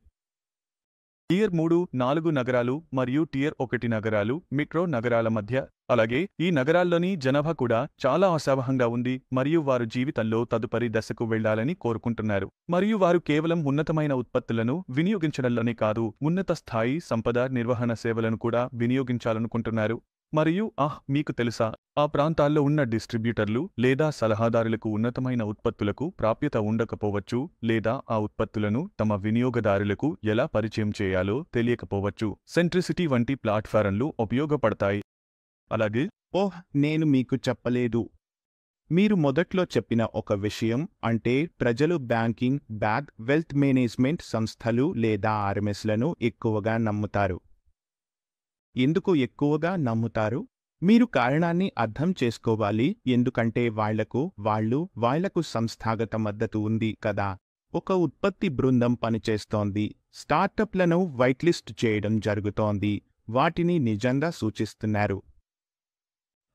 టియర్ 3, 4 నగరాలు మరియు టియర్ 1 నగరాలు, మెట్రో నగరాల మధ్య. అలాగే ఈ నగరాల్లోని జనాభా కూడా చాలా ఆశావహంగా ఉంది మరియు వారు జీవితంలో తదుపరి దశకు వెళ్లాలని కోరుకుంటున్నారు. మరియు వారు కేవలం ఉన్నతమైన ఉత్పత్తులను వినియోగించడంలోనే కాదు, ఉన్నత స్థాయి సంపద నిర్వహణ సేవలను కూడా వినియోగించాలనుకుంటున్నారు. మరియు మీకు తెలుసా, ఆ ప్రాంతాల్లో ఉన్న డిస్ట్రిబ్యూటర్లు లేదా సలహాదారులకు ఉన్నతమైన ఉత్పత్తులకు ప్రాప్యత ఉండకపోవచ్చు, లేదా ఆ ఉత్పత్తులను తమ వినియోగదారులకు ఎలా పరిచయం చేయాలో తెలియకపోవచ్చు. సెంట్రిసిటీ వంటి ప్లాట్ఫారంలు ఉపయోగపడతాయి. అలాగే నేను మీకు చెప్పలేదు. మీరు మొదట్లో చెప్పిన ఒక విషయం, అంటే ప్రజలు బ్యాంకింగ్, వెల్త్ మేనేజ్మెంట్ సంస్థలు లేదా ఆర్ఎంఎస్లను ఎక్కువగా నమ్ముతారు. ఎందుకు ఎక్కువగా నమ్ముతారు? మీరు కారణాన్ని అర్థం చేసుకోవాలి. ఎందుకంటే వాళ్లకు సంస్థాగత మద్దతు ఉంది కదా. ఒక ఉత్పత్తి బృందం పనిచేస్తోంది, స్టార్టప్లను వైట్లిస్ట్ చేయడం జరుగుతోంది, వాటిని నిజంగా సూచిస్తున్నారు.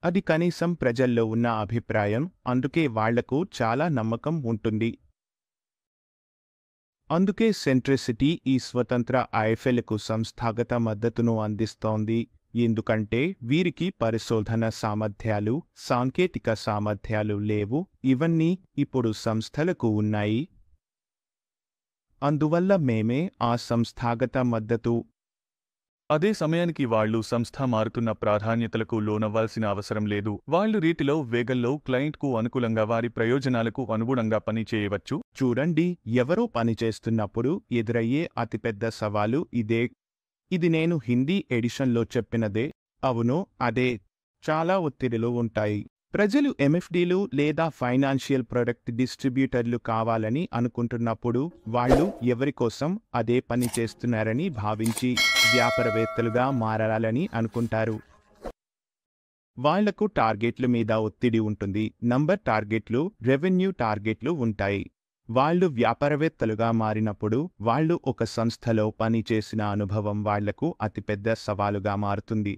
అది కనీసం ప్రజల్లో ఉన్న అభిప్రాయం, అందుకే వాళ్లకు చాలా నమ్మకం ఉంటుంది. అందుకే సెంట్రిసిటీ ఈ స్వతంత్ర ఐఎఫ్ఎల్కు సంస్థాగత మద్దతును అందిస్తోంది, ఎందుకంటే వీరికి పరిశోధన సామర్థ్యాలు, సాంకేతిక సామర్థ్యాలు లేవు. ఇవన్నీ ఇప్పుడు సంస్థలకు ఉన్నాయి. అందువల్ల మేమే ఆ సంస్థాగత మద్దతు. అదే సమయానికి వాళ్లు సంస్థ మారుతున్న ప్రాధాన్యతలకు లోనవ్వాల్సిన అవసరం లేదు. వాళ్లు రీతిలో వేగంలో క్లయింట్కు అనుకూలంగా వారి ప్రయోజనాలకు అనుగుణంగా పని చేయవచ్చు. చూడండి, ఎవరో పనిచేస్తున్నప్పుడు ఎదురయ్యే అతిపెద్ద సవాలు ఇదే. ఇది నేను హిందీ ఎడిషన్లో చెప్పినదే. అవును, అదే. చాలా ఒత్తిడిలు ఉంటాయి. ప్రజలు ఎంఎఫ్డీలు లేదా ఫైనాన్షియల్ ప్రొడక్ట్ డిస్ట్రిబ్యూటర్లు కావాలని అనుకుంటున్నప్పుడు వాళ్లు ఎవరికోసం అదే పని చేస్తున్నారని భావించి వ్యాపారవేత్తలుగా మారాలని అనుకుంటారు. వాళ్లకు టార్గెట్ల మీద ఒత్తిడి ఉంటుంది, టార్గెట్లు, రెవెన్యూ టార్గెట్లు ఉంటాయి. వాళ్లు వ్యాపారవేత్తలుగా మారినప్పుడు వాళ్లు ఒక సంస్థలో పనిచేసిన అనుభవం వాళ్లకు అతిపెద్ద సవాలుగా మారుతుంది.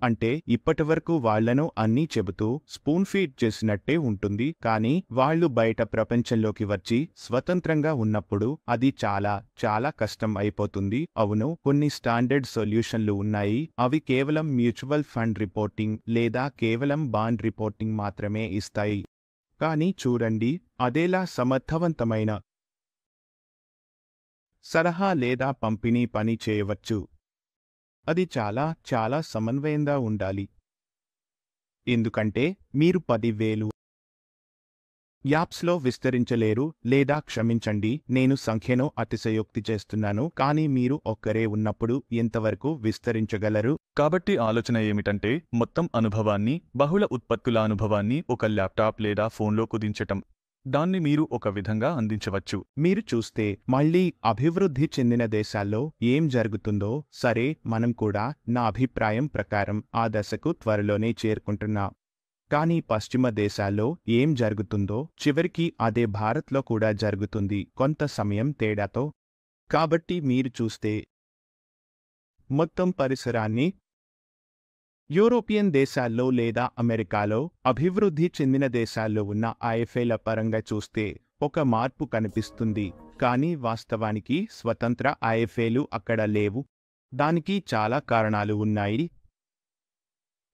అంటే ఇప్పటివరకు వాళ్లను అన్నీ చెబుతూ స్పూన్ ఫీడ్ చేసినట్టే ఉంటుంది, కానీ వాళ్లు బయట ప్రపంచంలోకి వచ్చి స్వతంత్రంగా ఉన్నప్పుడు అది చాలా చాలా కష్టం అయిపోతుంది. అవును, కొన్ని స్టాండర్డ్ సొల్యూషన్లు ఉన్నాయి, అవి కేవలం మ్యూచువల్ ఫండ్ రిపోర్టింగ్ లేదా కేవలం బాండ్ రిపోర్టింగ్ మాత్రమే ఇస్తాయి. కానీ చూడండి, అదేలా సమర్థవంతమైన సలహా లేదా పంపిణీ పని చేయవచ్చు. అది చాలా చాలా సమన్వయంగా ఉండాలి. ఎందుకంటే మీరు 10,000 యాప్స్లో విస్తరించలేరు. లేదా క్షమించండి, నేను సంఖ్యను అతిశయోక్తి చేస్తున్నాను, కానీ మీరు ఒక్కరే ఉన్నప్పుడు ఎంతవరకు విస్తరించగలరు? కాబట్టి ఆలోచన ఏమిటంటే, మొత్తం అనుభవాన్ని, బహుళ ఉత్పత్తుల అనుభవాన్ని ఒక ల్యాప్టాప్ లేదా ఫోన్లో కుదించటం. దాన్ని మీరు ఒక విధంగా అందించవచ్చు. మీరు చూస్తే మళ్లీ అభివృద్ధి చెందిన దేశాల్లో ఏం జరుగుతుందో, సరే, మనం కూడా నా అభిప్రాయం ప్రకారం ఆ దశకు త్వరలోనే చేరుకుంటున్నాం. కానీ పశ్చిమ దేశాల్లో ఏం జరుగుతుందో చివరికి అదే భారత్లో కూడా జరుగుతుంది, కొంత సమయం తేడాతో. కాబట్టి మీరు చూస్తే మొత్తం పరిసరాన్ని యూరోపియన్ దేశాల్లో లేదా అమెరికాలో అభివృద్ధి చెందిన దేశాల్లో ఉన్న ఐఎఫ్ఏల పరంగా చూస్తే ఒక మార్పు కనిపిస్తుంది, కానీ వాస్తవానికి స్వతంత్ర ఐఎఫ్ఏలు అక్కడ లేవు. దానికి చాలా కారణాలు ఉన్నాయి.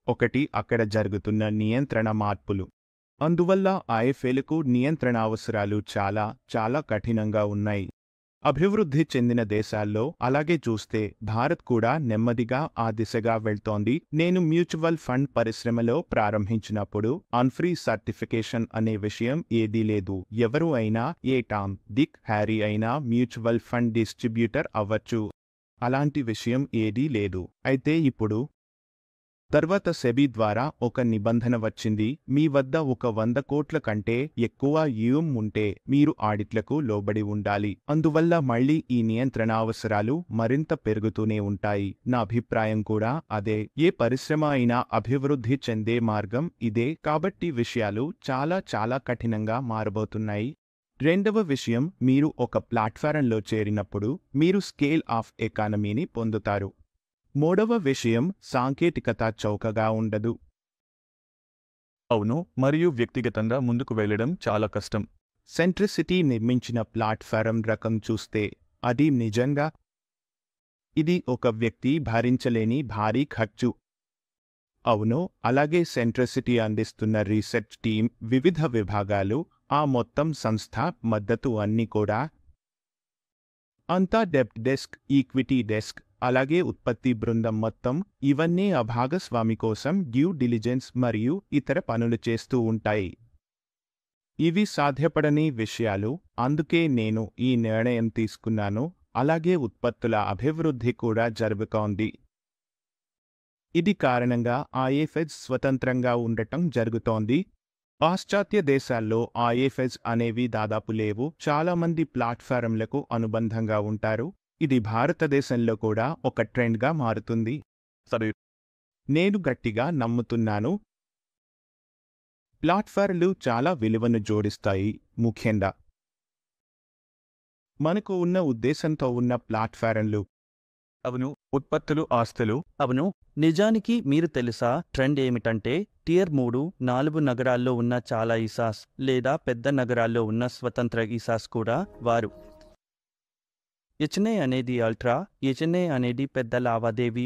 ఒకటి, అక్కడ జరుగుతున్న నియంత్రణ మార్పులు. అందువల్ల ఐఎఫ్ఏలకు నియంత్రణ అవసరాలు చాలా చాలా కఠినంగా ఉన్నాయి. అభివృద్ధి చెందిన దేశాల్లో అలాగే చూస్తే భారత్ కూడా నెమ్మదిగా ఆ దిశగా వెళ్తోంది. నేను మ్యూచువల్ ఫండ్ పరిశ్రమలో ప్రారంభించినప్పుడు అన్ఫ్రీ సర్టిఫికేషన్ అనే విషయం ఏదీ లేదు. ఎవరు అయినా ఏ టామ్, డిక్, హ్యారీ అయినా మ్యూచువల్ ఫండ్ డిస్ట్రిబ్యూటర్ అవ్వచ్చు. అలాంటి విషయం ఏదీ లేదు. అయితే ఇప్పుడు తర్వాత సెబీ ద్వారా ఒక నిబంధన వచ్చింది. మీ వద్ద ఒక 100 కోట్ల కంటే ఎక్కువ యూఎం ఉంటే మీరు ఆడిట్లకు లోబడి ఉండాలి. అందువల్ల మళ్లీ ఈ నియంత్రణ అవసరాలు మరింత పెరుగుతూనే ఉంటాయి. నా అభిప్రాయం కూడా అదే. ఏ పరిశ్రమ అయినా అభివృద్ధి చెందే మార్గం ఇదే. కాబట్టి విషయాలు చాలా చాలా కఠినంగా మారబోతున్నాయి. రెండవ విషయం, మీరు ఒక ప్లాట్ఫారంలో చేరినప్పుడు మీరు స్కేల్ ఆఫ్ ఎకానమీని పొందుతారు. మూడవ విషయం, సాంకేతికత చౌకగా ఉండదు. అవును, మరియు వ్యక్తిగతంగా ముందుకు వెళ్లడం చాలా కష్టం. సెంట్రిసిటీ నిర్మించిన ప్లాట్ఫారం రకం చూస్తే అది నిజంగా ఇది ఒక వ్యక్తి భరించలేని భారీ ఖర్చు. అవును, అలాగే సెంట్రిసిటీ అందిస్తున్న రీసెర్చ్ టీం, వివిధ విభాగాలు, ఆ మొత్తం సంస్థ మద్దతు అన్నీ కూడా అంతా డెప్ట్ డెస్క్, ఈక్విటీ డెస్క్, అలాగే ఉత్పత్తి బృందం మొత్తం ఇవన్నీ ఆ భాగస్వామి కోసం డ్యూ డిలిజెన్స్ మరియు ఇతర పనులు చేస్తూ ఉంటాయి. ఇవి సాధ్యపడని విషయాలు. అందుకే నేను ఈ నిర్ణయం తీసుకున్నాను. అలాగే ఉత్పత్తుల అభివృద్ధి కూడా జరుగుతోంది. ఇది కారణంగా ఐఎఫ్ఎస్ స్వతంత్రంగా ఉండటం జరుగుతోంది. పాశ్చాత్య దేశాల్లో ఐఎఫ్ఎస్ అనేవి దాదాపు లేవు. చాలామంది ప్లాట్ఫారంలకు అనుబంధంగా ఉంటారు. ఇది భారతదేశంలో కూడా ఒక ట్రెండ్గా మారుతుంది. సరే, నేను గట్టిగా నమ్ముతున్నాను. ప్లాట్ఫారంలు చాలా విలువను జోడిస్తాయి. ముఖ్యంగా మనకు ఉన్న ఉద్దేశంతో ఉన్న ప్లాట్ఫారంలు. అవును, ఉత్పత్తులు, ఆస్తులు. అవును, నిజానికి మీరు తెలుసా ట్రెండ్ ఏమిటంటే టియర్ 3, 4 నగరాల్లో ఉన్న చాలా ఇసాస్ లేదా పెద్ద నగరాల్లో ఉన్న స్వతంత్ర ఇసాస్ కూడా వారు హెచ్ఎన్ఏ అనేది అల్ట్రా, హెచ్ఎన్ఏ అనేది పెద్ద లావాదేవీ.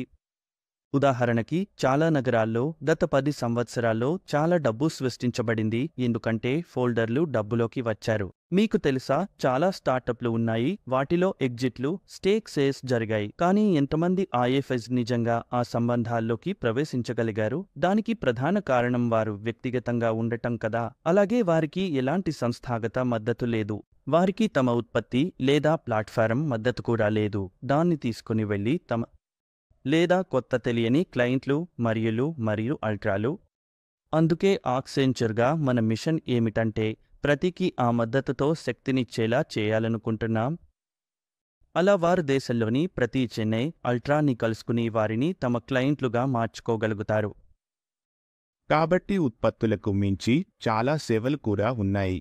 ఉదాహరణకి చాలా నగరాల్లో గత 10 సంవత్సరాల్లో చాలా డబ్బు సృష్టించబడింది ఎందుకంటే ఫోల్డర్లు డబ్బులోకి వచ్చారు. మీకు తెలుసా చాలా స్టార్టప్లు ఉన్నాయి, వాటిలో ఎగ్జిట్లు, స్టేక్ సేల్స్ జరిగాయి. కానీ ఎంతమంది ఐఎఫ్ఎస్ నిజంగా ఆ సంబంధాల్లోకి ప్రవేశించగలిగారు? దానికి ప్రధాన కారణం వారు వ్యక్తిగతంగా ఉండటం కదా. అలాగే వారికి ఎలాంటి సంస్థాగత మద్దతు లేదు. వారికి తమ ఉత్పత్తి లేదా ప్లాట్ఫారం మద్దతు కూడా లేదు. దాన్ని తీసుకుని వెళ్ళి తమ లేదా కొత్త తెలియని క్లయింట్లు మరియు అల్ట్రాలు. అందుకే ఆక్సెంచర్గా మన మిషన్ ఏమిటంటే ప్రతికి ఆ మద్దతుతో శక్తినిచ్చేలా చేయాలనుకుంటున్నాం. అలా వారు దేశంలోని ప్రతి చెన్నై అల్ట్రాని కలుసుకుని వారిని తమ క్లయింట్లుగా మార్చుకోగలుగుతారు. కాబట్టి ఉత్పత్తులకు మించి చాలా సేవలు కూడా ఉన్నాయి.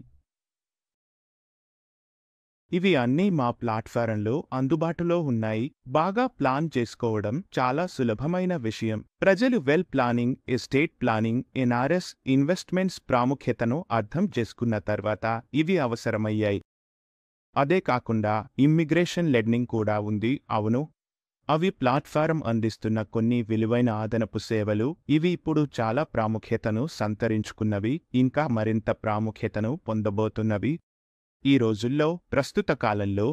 ఇవి అన్నీ మా ప్లాట్ఫారంలో అందుబాటులో ఉన్నాయి. బాగా ప్లాన్ చేసుకోవడం చాలా సులభమైన విషయం. ప్రజలు well planning, estate planning, NRS investments ప్రాముఖ్యతను అర్థం చేసుకున్న తర్వాత ఇవి అవసరమయ్యాయి. అదే కాకుండా ఇమ్మిగ్రేషన్ లెండింగ్ కూడా ఉంది. అవును, అవి ప్లాట్ఫారం అందిస్తున్న కొన్ని విలువైన అదనపు సేవలు. ఇవి ఇప్పుడు చాలా ప్రాముఖ్యతను సంతరించుకున్నవి, ఇంకా మరింత ప్రాముఖ్యతను పొందబోతున్నవి ఈ రోజుల్లో, ప్రస్తుత కాలంలో.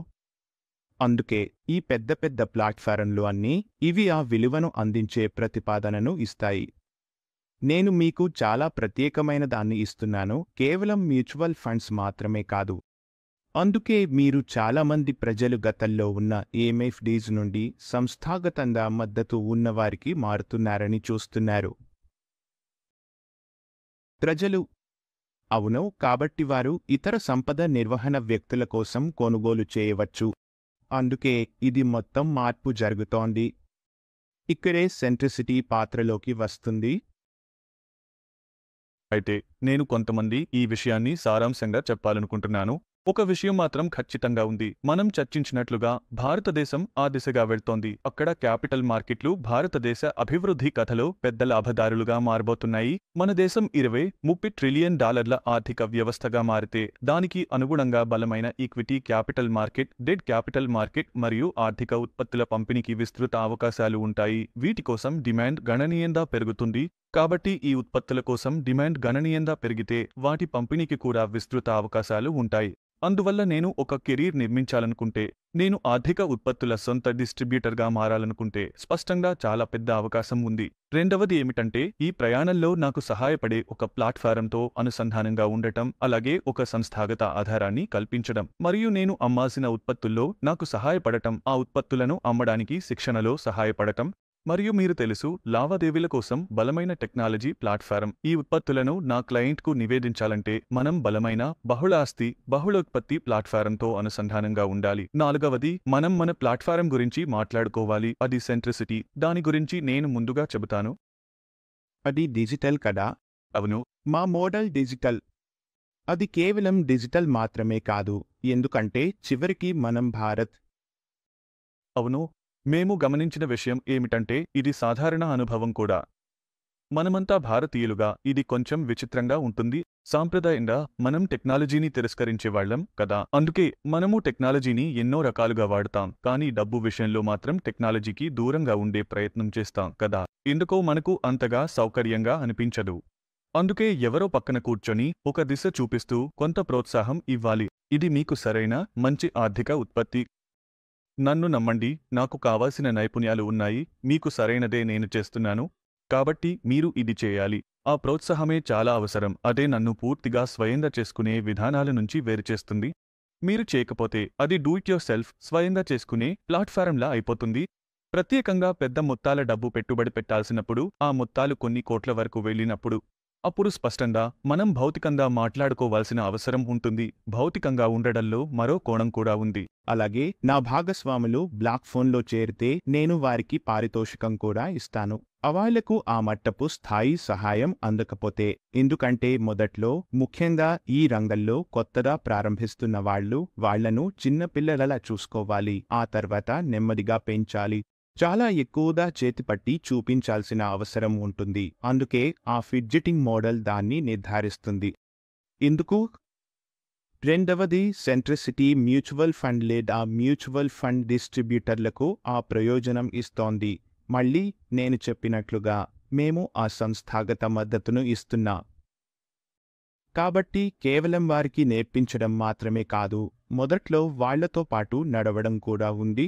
అందుకే ఈ పెద్ద పెద్ద ప్లాట్ఫారంలు అన్నీ ఇవి ఆ విలువను అందించే ప్రతిపాదనను ఇస్తాయి. నేను మీకు చాలా ప్రత్యేకమైన దాన్ని ఇస్తున్నాను, కేవలం మ్యూచువల్ ఫండ్స్ మాత్రమే కాదు. అందుకే మీరు చాలామంది ప్రజలు గతంలో ఉన్న ఎంఎఫ్డీస్ నుండి సంస్థాగతంగా మద్దతు ఉన్నవారికి మారుతున్నారని చూస్తున్నారు. ప్రజలు అవును, కాబట్టి వారు ఇతర సంపద నిర్వహణ వ్యక్తుల కోసం కొనుగోలు చేయవచ్చు. అందుకే ఇది మొత్తం మార్పు జరుగుతోంది. ఇక్కడే సెంట్రిసిటీ పాత్రలోకి వస్తుంది. అయితే నేను కొంతమంది ఈ విషయాన్ని సారాంశంగా చెప్పాలనుకుంటున్నాను. ఒక విషయం మాత్రం ఖచ్చితంగా ఉంది. మనం చర్చించినట్లుగా భారతదేశం ఆ దిశగా వెళ్తోంది. అక్కడ క్యాపిటల్ మార్కెట్లు భారతదేశ అభివృద్ధి కథలో పెద్ద లాభదారులుగా మారబోతున్నాయి. మన దేశం 20-30 ట్రిలియన్ డాలర్ల ఆర్థిక వ్యవస్థగా మారితే దానికి అనుగుణంగా బలమైన equity capital market, debt capital market మరియు ఆర్థిక ఉత్పత్తుల పంపిణీకి విస్తృత అవకాశాలు ఉంటాయి. వీటి కోసం డిమాండ్ గణనీయంగా పెరుగుతుంది. కాబట్టి ఈ ఉత్పత్తుల కోసం డిమాండ్ గణనీయంగా పెరిగితే వాటి పంపిణీకి కూడా విస్తృత అవకాశాలు ఉంటాయి. అందువల్ల నేను ఒక కెరీర్ నిర్మించాలనుకుంటే, నేను ఆర్థిక ఉత్పత్తుల సొంత డిస్ట్రిబ్యూటర్గా మారాలనుకుంటే స్పష్టంగా చాలా పెద్ద అవకాశం ఉంది. రెండవది ఏమిటంటే, ఈ ప్రయాణంలో నాకు సహాయపడే ఒక ప్లాట్ఫారంతో అనుసంధానంగా ఉండటం, అలాగే ఒక సంస్థాగత ఆధారాన్ని కల్పించడం, మరియు నేను అమ్మాల్సిన ఉత్పత్తుల్లో నాకు సహాయపడటం, ఆ ఉత్పత్తులను అమ్మడానికి శిక్షణలో సహాయపడటం, మరియు మీరు తెలుసు, లావాదేవీల కోసం బలమైన టెక్నాలజీ ప్లాట్ఫారం. ఈ ఉత్పత్తులను నా క్లయింట్కు నివేదించాలంటే మనం బలమైన బహుళ ఆస్తి, బహుళోత్పత్తి ప్లాట్ఫారంతో అనుసంధానంగా ఉండాలి. నాలుగవది, మనం మన ప్లాట్ఫారం గురించి మాట్లాడుకోవాలి. అది సెంట్రిసిటీ. దాని గురించి నేను ముందుగా చెబుతాను. అది డిజిటల్ కదా? అవును. మా మోడల్ డిజిటల్. అది కేవలం డిజిటల్ మాత్రమే కాదు, ఎందుకంటే చివరికి మనం భారత్. అవును. మేము గమనించిన విషయం ఏమిటంటే ఇది సాధారణ అనుభవం కూడా. మనమంతా భారతీయులుగా ఇది కొంచెం విచిత్రంగా ఉంటుంది. సాంప్రదాయంగా మనం టెక్నాలజీని తిరస్కరించేవాళ్లం కదా. అందుకే మనము టెక్నాలజీని ఎన్నో రకాలుగా వాడతాం, కానీ డబ్బు విషయంలో మాత్రం టెక్నాలజీకి దూరంగా ఉండే ప్రయత్నం చేస్తాం కదా. ఎందుకో మనకు అంతగా సౌకర్యంగా అనిపించదు. అందుకే ఎవరో పక్కన కూర్చొని ఒక దిశ చూపిస్తూ కొంత ప్రోత్సాహం ఇవ్వాలి. ఇది మీకు సరైన మంచి ఆర్థిక ఉత్పత్తి. నన్ను నమ్మండి, నాకు కావాల్సిన నైపుణ్యాలు ఉన్నాయి, మీకు సరైనదే నేను చేస్తున్నాను, కాబట్టి మీరు ఇది చేయాలి. ఆ ప్రోత్సాహమే చాలా అవసరం. అదే నన్ను పూర్తిగా స్వయంగా చేసుకునే విధానాల నుంచి వేరుచేస్తుంది. మీరు చేయకపోతే అది డూ ఇట్ యోర్ సెల్ఫ్, స్వయంగా చేసుకునే ప్లాట్ఫారంలా అయిపోతుంది. ప్రత్యేకంగా పెద్ద మొత్తాల డబ్బు పెట్టుబడి పెట్టాల్సినప్పుడు, ఆ మొత్తాలు కొన్ని కోట్ల వరకు వెళ్ళినప్పుడు, అప్పుడు స్పష్టంగా మనం భౌతికంగా మాట్లాడుకోవాల్సిన అవసరం ఉంటుంది. భౌతికంగా ఉండడంలో మరో కోణం కూడా ఉంది. అలాగే నా భాగస్వాములు బ్లాక్ ఫోన్లో చేరితే నేను వారికి పారితోషికం కూడా ఇస్తాను. వాళ్లకు ఆ మట్టపు స్థాయి సహాయం అందకపోతే. ఎందుకంటే మొదట్లో, ముఖ్యంగా ఈ రంగంలో కొత్తగా ప్రారంభిస్తున్న వాళ్లను చిన్నపిల్లలలా చూసుకోవాలి. ఆ తర్వాత నెమ్మదిగా పెంచాలి. చాలా ఎక్కువగా చేతిపట్టి చూపించాల్సిన అవసరం ఉంటుంది. అందుకే ఆ ఫిడ్జెటింగ్ మోడల్ దాన్ని నిర్ధారిస్తుంది. ఎందుకు? రెండవది, సెంట్రిసిటీ మ్యూచువల్ ఫండ్ లేదా మ్యూచువల్ ఫండ్ డిస్ట్రిబ్యూటర్లకు ఆ ప్రయోజనం ఇస్తోంది. మళ్ళీ నేను చెప్పినట్లుగా మేము ఆ సంస్థాగత మద్దతును ఇస్తున్నాం. కాబట్టి కేవలం వారికి నేర్పించడం మాత్రమే కాదు, మొదట్లో వాళ్లతో పాటు నడవడం కూడా ఉంది.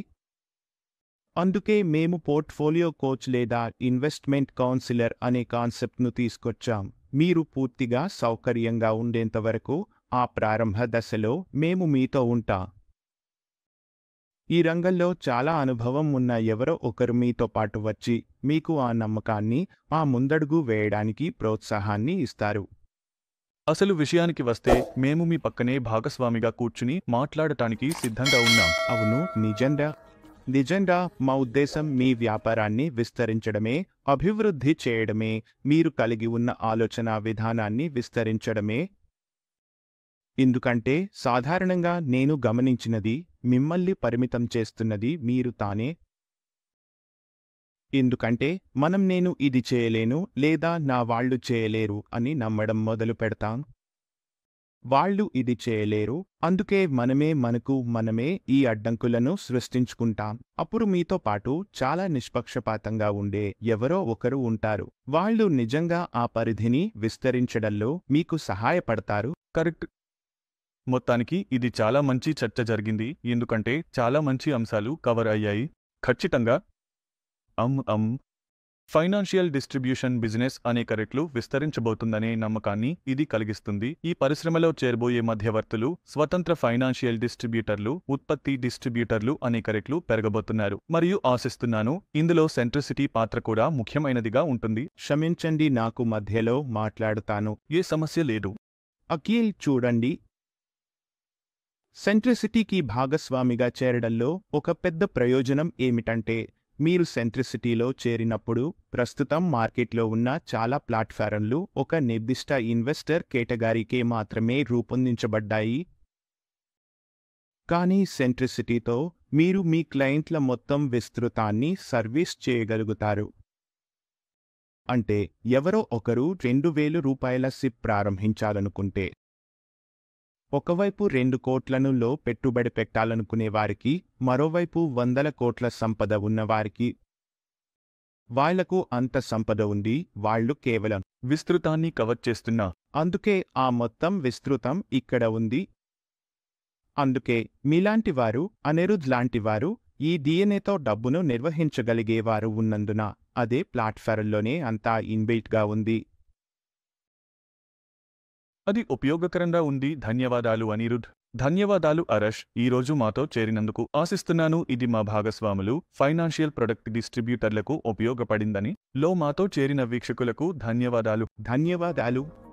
అందుకే మేము పోర్ట్ఫోలియో కోచ్ లేదా ఇన్వెస్ట్మెంట్ కౌన్సిలర్ అనే కాన్సెప్ట్ను తీసుకొచ్చాం. మీరు పూర్తిగా సౌకర్యంగా ఉండేంతవరకు ఆ ప్రారంభ దశలో మేము మీతో ఉంటాం. ఈ రంగంలో చాలా అనుభవం ఉన్న ఎవరో ఒకరు మీతో పాటు వచ్చి మీకు ఆ నమ్మకాన్ని, ఆ ముందడుగు వేయడానికి ప్రోత్సాహాన్ని ఇస్తారు. అసలు విషయానికి వస్తే, మేము మీ పక్కనే భాగస్వామిగా కూర్చుని మాట్లాడటానికి సిద్ధంగా ఉన్నాం. అవును, నిజంగా మా ఉద్దేశం మీ వ్యాపారాన్ని విస్తరించడమే, అభివృద్ధి చేయడమే, మీరు కలిగి ఉన్న ఆలోచన విధానాన్ని విస్తరించడమే. ఎందుకంటే సాధారణంగా నేను గమనించినది, మిమ్మల్ని పరిమితం చేస్తున్నది మీరు తానే. ఎందుకంటే మనం నేను ఇది చేయలేను లేదా నా వాళ్ళు చేయలేరు అని నమ్మడం మొదలు పెడతాం. వాళ్ళు ఇది చేయలేరు, అందుకే మనమే ఈ అడ్డంకులను సృష్టించుకుంటాం. అప్పుడు మీతో పాటు చాలా నిష్పక్షపాతంగా ఉండే ఎవరో ఒకరు ఉంటారు. వాళ్ళు నిజంగా ఆ పరిధిని విస్తరించడంలో మీకు సహాయపడతారు. కరెక్ట్. మొత్తానికి ఇది చాలా మంచి చర్చ జరిగింది, ఎందుకంటే చాలా మంచి అంశాలు కవర్ అయ్యాయి. ఖచ్చితంగా. ఫైనాన్షియల్ డిస్ట్రిబ్యూషన్ బిజినెస్ అనేక రెట్లు విస్తరించబోతుందనే నమ్మకాన్ని ఇది కలిగిస్తుంది. ఈ పరిశ్రమలో చేరబోయే మధ్యవర్తులు, స్వతంత్ర ఫైనాన్షియల్ డిస్ట్రిబ్యూటర్లు, ఉత్పత్తి డిస్ట్రిబ్యూటర్లు అనేక రెట్లు పెరగబోతున్నారు. మరియు ఆశిస్తున్నాను, ఇందులో సెంట్రిసిటీ పాత్ర కూడా ముఖ్యమైనదిగా ఉంటుంది. క్షమించండి, నాకు మధ్యలో మాట్లాడుతాను. ఏ సమస్య లేదు. అఖిల్, చూడండి, సెంట్రిసిటీకి భాగస్వామిగా చేరడంలో ఒక పెద్ద ప్రయోజనం ఏమిటంటే, మీరు సెంట్రిసిటీలో చేరినప్పుడు ప్రస్తుతం మార్కెట్లో ఉన్న చాలా ప్లాట్ఫారంలు ఒక నిర్దిష్ట ఇన్వెస్టర్ కేటగిరీకే మాత్రమే రూపొందించబడ్డాయి. కానీ సెంట్రిసిటీతో మీరు మీ క్లయింట్ల మొత్తం విస్తృతాన్ని సర్వీస్ చేయగలుగుతారు. అంటే ఎవరో ఒకరు 2,000 రూపాయల సిప్ ప్రారంభించాలనుకుంటే, ఒకవైపు 2 కోట్లను పెట్టుబడి పెట్టాలనుకునే వారికి, మరోవైపు 100 కోట్ల సంపద ఉన్నవారికి వాళ్లకు అంత సంపద ఉంది, వాళ్ళు కేవలం విస్తృతాన్ని కవర్ చేస్తున్న అందుకే ఆ మొత్తం విస్తృతం ఇక్కడ ఉంది. అందుకే మీలాంటివారు, అనిరుద్ లాంటివారు ఈ డిఎన్ఏతో డబ్బును నిర్వహించగలిగేవారు ఉన్నందున అదే ప్లాట్ఫారంలోనే అంతా ఇన్బిల్ట్గా ఉంది. అది ఉపయోగకరంగా ఉంది. ధన్యవాదాలు అనిరుద్. ధన్యవాదాలు అరష్. ఈరోజు మాతో చేరినందుకు ఆశిస్తున్నాను ఇది మా భాగస్వాములు, ఫైనాన్షియల్ ప్రొడక్ట్ డిస్ట్రిబ్యూటర్లకు ఉపయోగపడిందని. లో మాతో చేరిన వీక్షకులకు ధన్యవాదాలు. ధన్యవాదాలు.